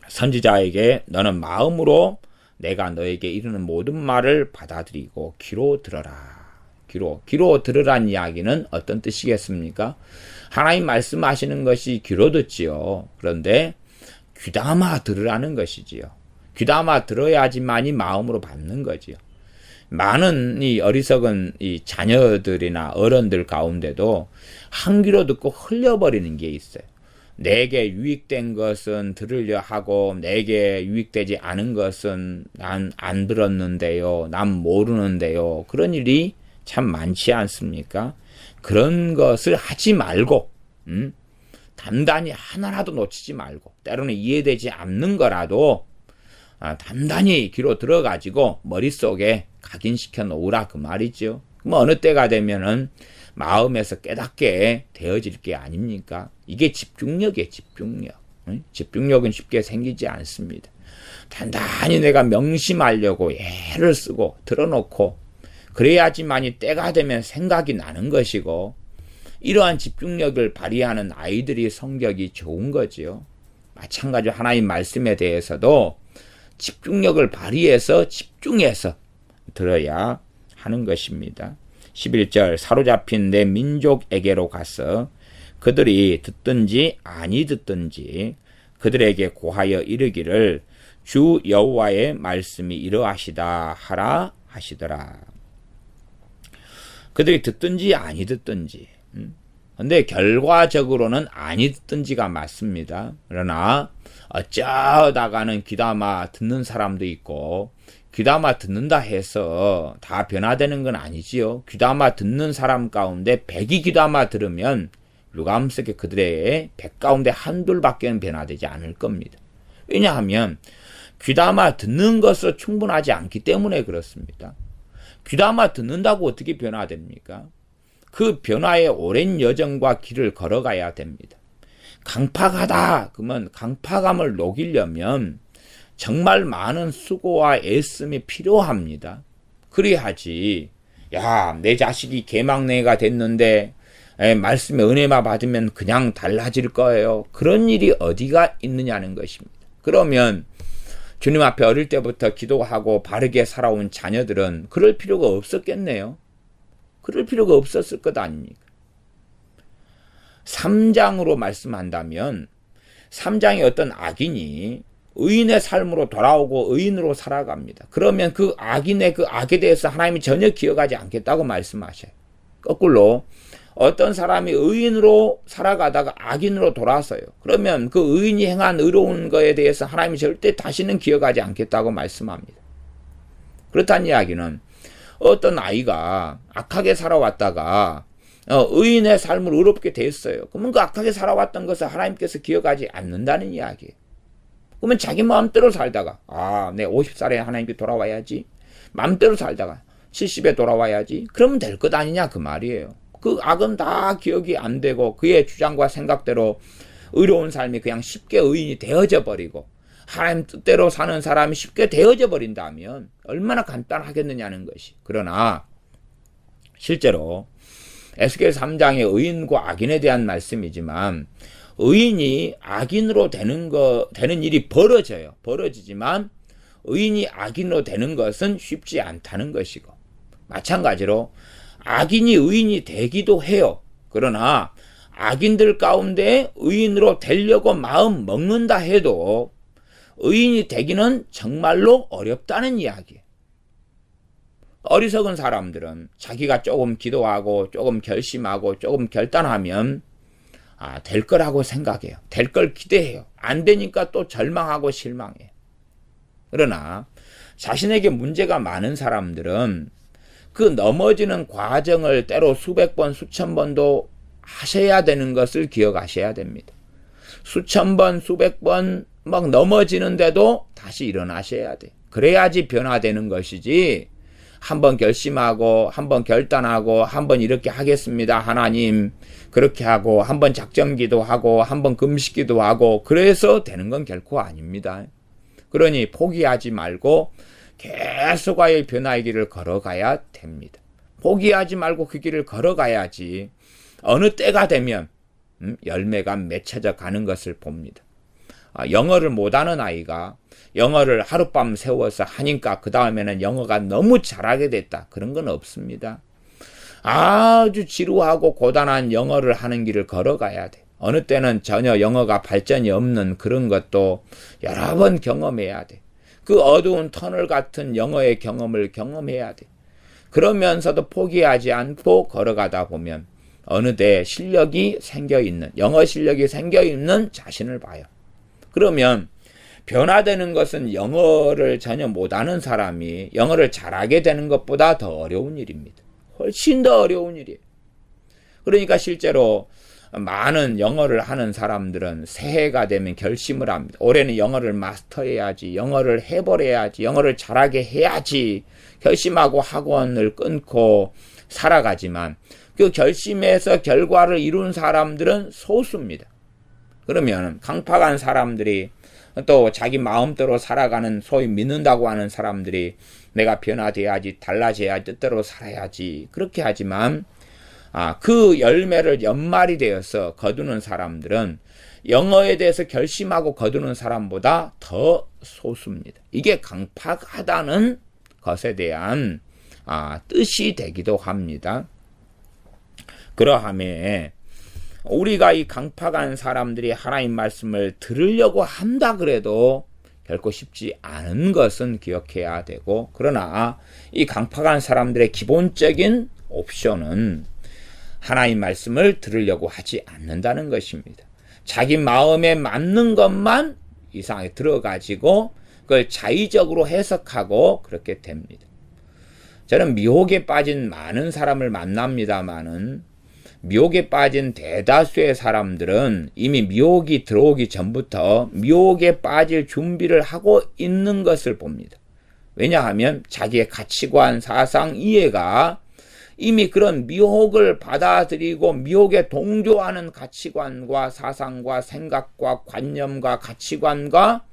선지자에게 너는 마음으로 내가 너에게 이르는 모든 말을 받아들이고 귀로 들어라. 귀로 들으란 이야기는 어떤 뜻이겠습니까? 하나님 말씀하시는 것이 귀로 듣지요. 그런데 귀담아 들으라는 것이지요. 귀담아 들어야지만이 마음으로 받는 거지요. 많은 이 어리석은 이 자녀들이나 어른들 가운데도 한 귀로 듣고 흘려버리는 게 있어요. 내게 유익된 것은 들으려 하고 내게 유익되지 않은 것은 난 안 들었는데요. 난 모르는데요. 그런 일이 참 많지 않습니까? 그런 것을 하지 말고 단단히 하나라도 놓치지 말고 때로는 이해되지 않는 거라도 단단히 귀로 들어가지고 머릿속에 각인시켜 놓으라 그 말이죠. 그럼 어느 때가 되면은 마음에서 깨닫게 되어질 게 아닙니까? 이게 집중력이에요. 집중력. 집중력은 쉽게 생기지 않습니다. 단단히 내가 명심하려고 애를 쓰고 들어놓고 그래야지만이 때가 되면 생각이 나는 것이고 이러한 집중력을 발휘하는 아이들이 성격이 좋은 거지요. 마찬가지로 하나님 말씀에 대해서도 집중력을 발휘해서 집중해서 들어야 하는 것입니다. 11절 사로잡힌 내 민족에게로 가서 그들이 듣든지 아니 듣든지 그들에게 고하여 이르기를 주 여호와의 말씀이 이러하시다 하라 하시더라. 그들이 듣든지 아니 듣든지 근데 결과적으로는 아니 듣든지가 맞습니다. 그러나 어쩌다가는 귀담아 듣는 사람도 있고 귀담아 듣는다 해서 다 변화되는 건 아니지요. 귀담아 듣는 사람 가운데 100이 귀담아 들으면 유감스럽게 그들의 100 가운데 한둘밖에는 변화되지 않을 겁니다. 왜냐하면 귀담아 듣는 것으로 충분하지 않기 때문에 그렇습니다. 귀담아 듣는다고 어떻게 변화됩니까? 그 변화의 오랜 여정과 길을 걸어가야 됩니다. 강팍하다 그러면 강팍함을 녹이려면 정말 많은 수고와 애씀이 필요합니다. 그래야지 야, 내 자식이 개막내가 됐는데 말씀의 은혜만 받으면 그냥 달라질 거예요. 그런 일이 어디가 있느냐는 것입니다. 그러면 주님 앞에 어릴 때부터 기도하고 바르게 살아온 자녀들은 그럴 필요가 없었겠네요. 그럴 필요가 없었을 것 아닙니까? 3장으로 말씀한다면 3장의 어떤 악인이 의인의 삶으로 돌아오고 의인으로 살아갑니다. 그러면 그 악인의 그 악에 대해서 하나님이 전혀 기억하지 않겠다고 말씀하셔요. 거꾸로 어떤 사람이 의인으로 살아가다가 악인으로 돌아서요. 그러면 그 의인이 행한 의로운 거에 대해서 하나님이 절대 다시는 기억하지 않겠다고 말씀합니다. 그렇다는 이야기는 어떤 아이가 악하게 살아왔다가 의인의 삶을 의롭게 됐어요. 그러면 그 악하게 살아왔던 것을 하나님께서 기억하지 않는다는 이야기예요. 그러면 자기 마음대로 살다가 내 50살에 하나님께 돌아와야지. 마음대로 살다가 70에 돌아와야지. 그러면 될 것 아니냐 그 말이에요. 그 악은 다 기억이 안 되고 그의 주장과 생각대로 의로운 삶이 그냥 쉽게 의인이 되어져 버리고 하나님 뜻대로 사는 사람이 쉽게 되어져 버린다면 얼마나 간단하겠느냐는 것이. 그러나 실제로 에스겔 3장의 의인과 악인에 대한 말씀이지만 의인이 악인으로 되는 일이 벌어지지만 의인이 악인으로 되는 것은 쉽지 않다는 것이고, 마찬가지로 악인이 의인이 되기도 해요. 그러나 악인들 가운데 의인으로 되려고 마음 먹는다 해도 의인이 되기는 정말로 어렵다는 이야기예요. 어리석은 사람들은 자기가 조금 기도하고 조금 결심하고 조금 결단하면 될 거라고 생각해요. 될 걸 기대해요. 안 되니까 또 절망하고 실망해요. 그러나 자신에게 문제가 많은 사람들은 그 넘어지는 과정을 때로 수백 번, 수천 번도 하셔야 되는 것을 기억하셔야 됩니다. 수천 번, 수백 번 막 넘어지는데도 다시 일어나셔야 돼. 그래야지 변화되는 것이지, 한번 결심하고 한번 결단하고 한번 이렇게 하겠습니다 하나님, 그렇게 하고 한번 작정기도 하고 한번 금식기도 하고 그래서 되는 건 결코 아닙니다. 그러니 포기하지 말고 계속의 변화의 길을 걸어가야 됩니다. 포기하지 말고 그 길을 걸어가야지 어느 때가 되면 열매가 맺혀져 가는 것을 봅니다. 영어를 못하는 아이가 영어를 하룻밤 세워서 하니까 그 다음에는 영어가 너무 잘하게 됐다, 그런 건 없습니다. 아주 지루하고 고단한 영어를 하는 길을 걸어가야 돼. 어느 때는 전혀 영어가 발전이 없는 그런 것도 여러 번 경험해야 돼. 그 어두운 터널 같은 영어의 경험을 경험해야 돼. 그러면서도 포기하지 않고 걸어가다 보면 어느새 실력이 생겨있는, 영어 실력이 생겨있는 자신을 봐요. 그러면 변화되는 것은 영어를 전혀 못하는 사람이 영어를 잘하게 되는 것보다 더 어려운 일입니다. 훨씬 더 어려운 일이에요. 그러니까 실제로 많은 영어를 하는 사람들은 새해가 되면 결심을 합니다. 올해는 영어를 마스터해야지, 영어를 해버려야지, 영어를 잘하게 해야지 결심하고 학원을 끊고 살아가지만 그 결심에서 결과를 이룬 사람들은 소수입니다. 그러면 강팍한 사람들이, 또 자기 마음대로 살아가는, 소위 믿는다고 하는 사람들이 내가 변화돼야지, 달라져야지, 뜻대로 살아야지 그렇게 하지만 그 열매를 연말이 되어서 거두는 사람들은 영어에 대해서 결심하고 거두는 사람보다 더 소수입니다. 이게 강팍하다는 것에 대한 뜻이 되기도 합니다. 그러함에 우리가 이 강팍한 사람들이 하나님 말씀을 들으려고 한다 그래도 결코 쉽지 않은 것은 기억해야 되고, 그러나 이 강팍한 사람들의 기본적인 옵션은 하나님 말씀을 들으려고 하지 않는다는 것입니다. 자기 마음에 맞는 것만 이상하게 들어가지고 그걸 자의적으로 해석하고 그렇게 됩니다. 저는 미혹에 빠진 많은 사람을 만납니다마는 미혹에 빠진 대다수의 사람들은 이미 미혹이 들어오기 전부터 미혹에 빠질 준비를 하고 있는 것을 봅니다. 왜냐하면 자기의 가치관, 사상, 이해가 이미 그런 미혹을 받아들이고 미혹에 동조하는 가치관과 사상과 생각과 관념과 가치관과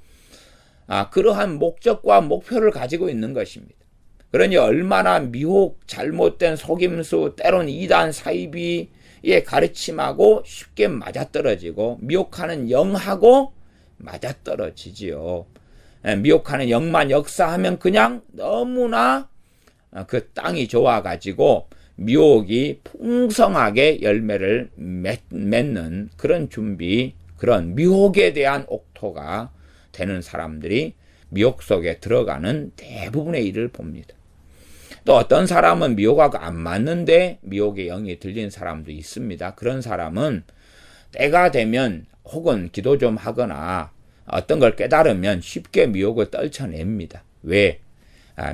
그러한 목적과 목표를 가지고 있는 것입니다. 그러니 얼마나 미혹, 잘못된 속임수, 때론 이단 사이비의 가르침하고 쉽게 맞아떨어지고 미혹하는 영하고 맞아떨어지지요. 미혹하는 영만 역사하면 그냥 너무나 그 땅이 좋아가지고 미혹이 풍성하게 열매를 맺는 그런 준비, 그런 미혹에 대한 옥토가 되는 사람들이 미혹 속에 들어가는 대부분의 일을 봅니다. 또 어떤 사람은 미혹하고 안 맞는데 미혹의 영이 들린 사람도 있습니다. 그런 사람은 때가 되면 혹은 기도 좀 하거나 어떤 걸 깨달으면 쉽게 미혹을 떨쳐냅니다. 왜?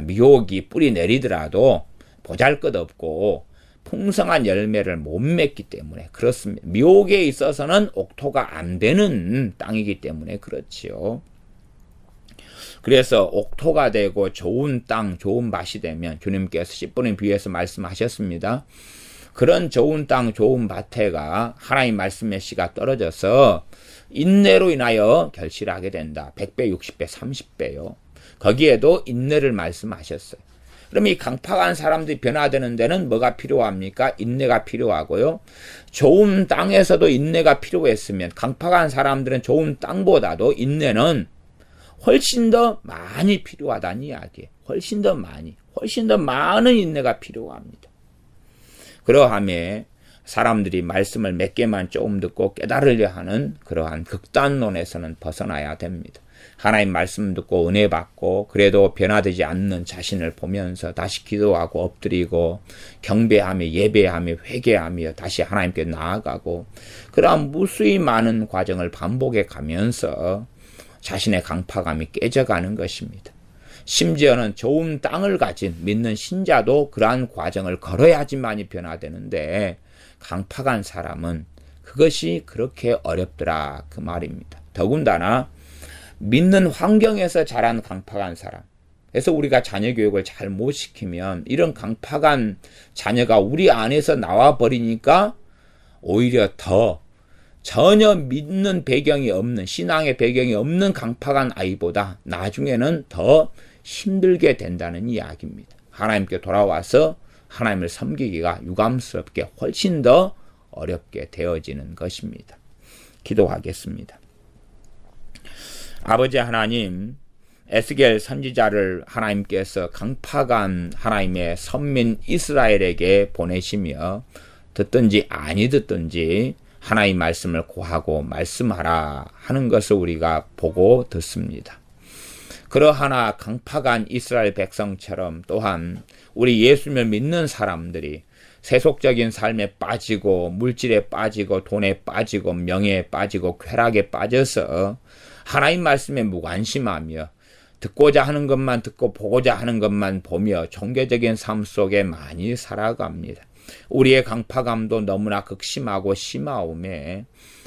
미혹이 뿌리 내리더라도 보잘것없고 풍성한 열매를 못 맺기 때문에 그렇습니다. 미혹에 있어서는 옥토가 안 되는 땅이기 때문에 그렇지요. 그래서 옥토가 되고 좋은 땅, 좋은 밭이 되면 주님께서 10분의 비유에서 말씀하셨습니다. 그런 좋은 땅, 좋은 밭에가 하나님 말씀의 씨가 떨어져서 인내로 인하여 결실하게 된다. 100배, 60배, 30배요. 거기에도 인내를 말씀하셨어요. 그럼 이 강팍한 사람들이 변화되는 데는 뭐가 필요합니까? 인내가 필요하고요. 좋은 땅에서도 인내가 필요했으면 강팍한 사람들은 좋은 땅보다도 인내는 훨씬 더 많이 필요하다는 이야기예요. 훨씬 더 많은 인내가 필요합니다. 그러함에 사람들이 말씀을 몇 개만 조금 듣고 깨달으려 하는 그러한 극단론에서는 벗어나야 됩니다. 하나님 말씀 듣고 은혜 받고 그래도 변화되지 않는 자신을 보면서 다시 기도하고 엎드리고 경배하며 예배하며 회개하며 다시 하나님께 나아가고 그러한 무수히 많은 과정을 반복해 가면서 자신의 강팍함이 깨져가는 것입니다. 심지어는 좋은 땅을 가진 믿는 신자도 그러한 과정을 걸어야지만이 변화되는데 강팍한 사람은 그것이 그렇게 어렵더라 그 말입니다. 더군다나 믿는 환경에서 자란 강팍한 사람, 그래서 우리가 자녀 교육을 잘 못 시키면 이런 강팍한 자녀가 우리 안에서 나와 버리니까 오히려 더 전혀 믿는 배경이 없는, 신앙의 배경이 없는 강팍한 아이보다 나중에는 더 힘들게 된다는 이야기입니다. 하나님께 돌아와서 하나님을 섬기기가 유감스럽게 훨씬 더 어렵게 되어지는 것입니다. 기도하겠습니다. 아버지 하나님, 에스겔 선지자를 하나님께서 강팍한 하나님의 선민 이스라엘에게 보내시며 듣든지 아니 듣든지 하나님 말씀을 고하고 말씀하라 하는 것을 우리가 보고 듣습니다. 그러하나 강팍한 이스라엘 백성처럼 또한 우리 예수님을 믿는 사람들이 세속적인 삶에 빠지고 물질에 빠지고 돈에 빠지고 명예에 빠지고 쾌락에 빠져서 하나님 말씀에 무관심하며 듣고자 하는 것만 듣고 보고자 하는 것만 보며 종교적인 삶 속에 많이 살아갑니다. 우리의 강팍함도 너무나 극심하고 심하오매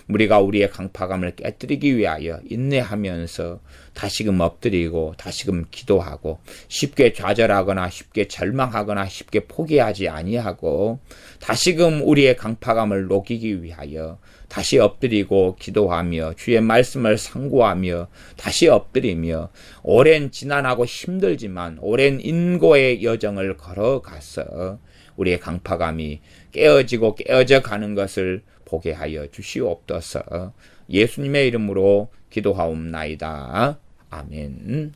우리가 우리의 강팍함을 깨뜨리기 위하여 인내하면서 다시금 엎드리고 다시금 기도하고 쉽게 좌절하거나 쉽게 절망하거나 쉽게 포기하지 아니하고 다시금 우리의 강팍함을 녹이기 위하여 다시 엎드리고 기도하며 주의 말씀을 상고하며 다시 엎드리며 오랜 지난하고 힘들지만 오랜 인고의 여정을 걸어가서 우리의 강팍함이 깨어지고 깨어져 가는 것을 보게 하여 주시옵소서. 예수님의 이름으로 기도하옵나이다. 아멘.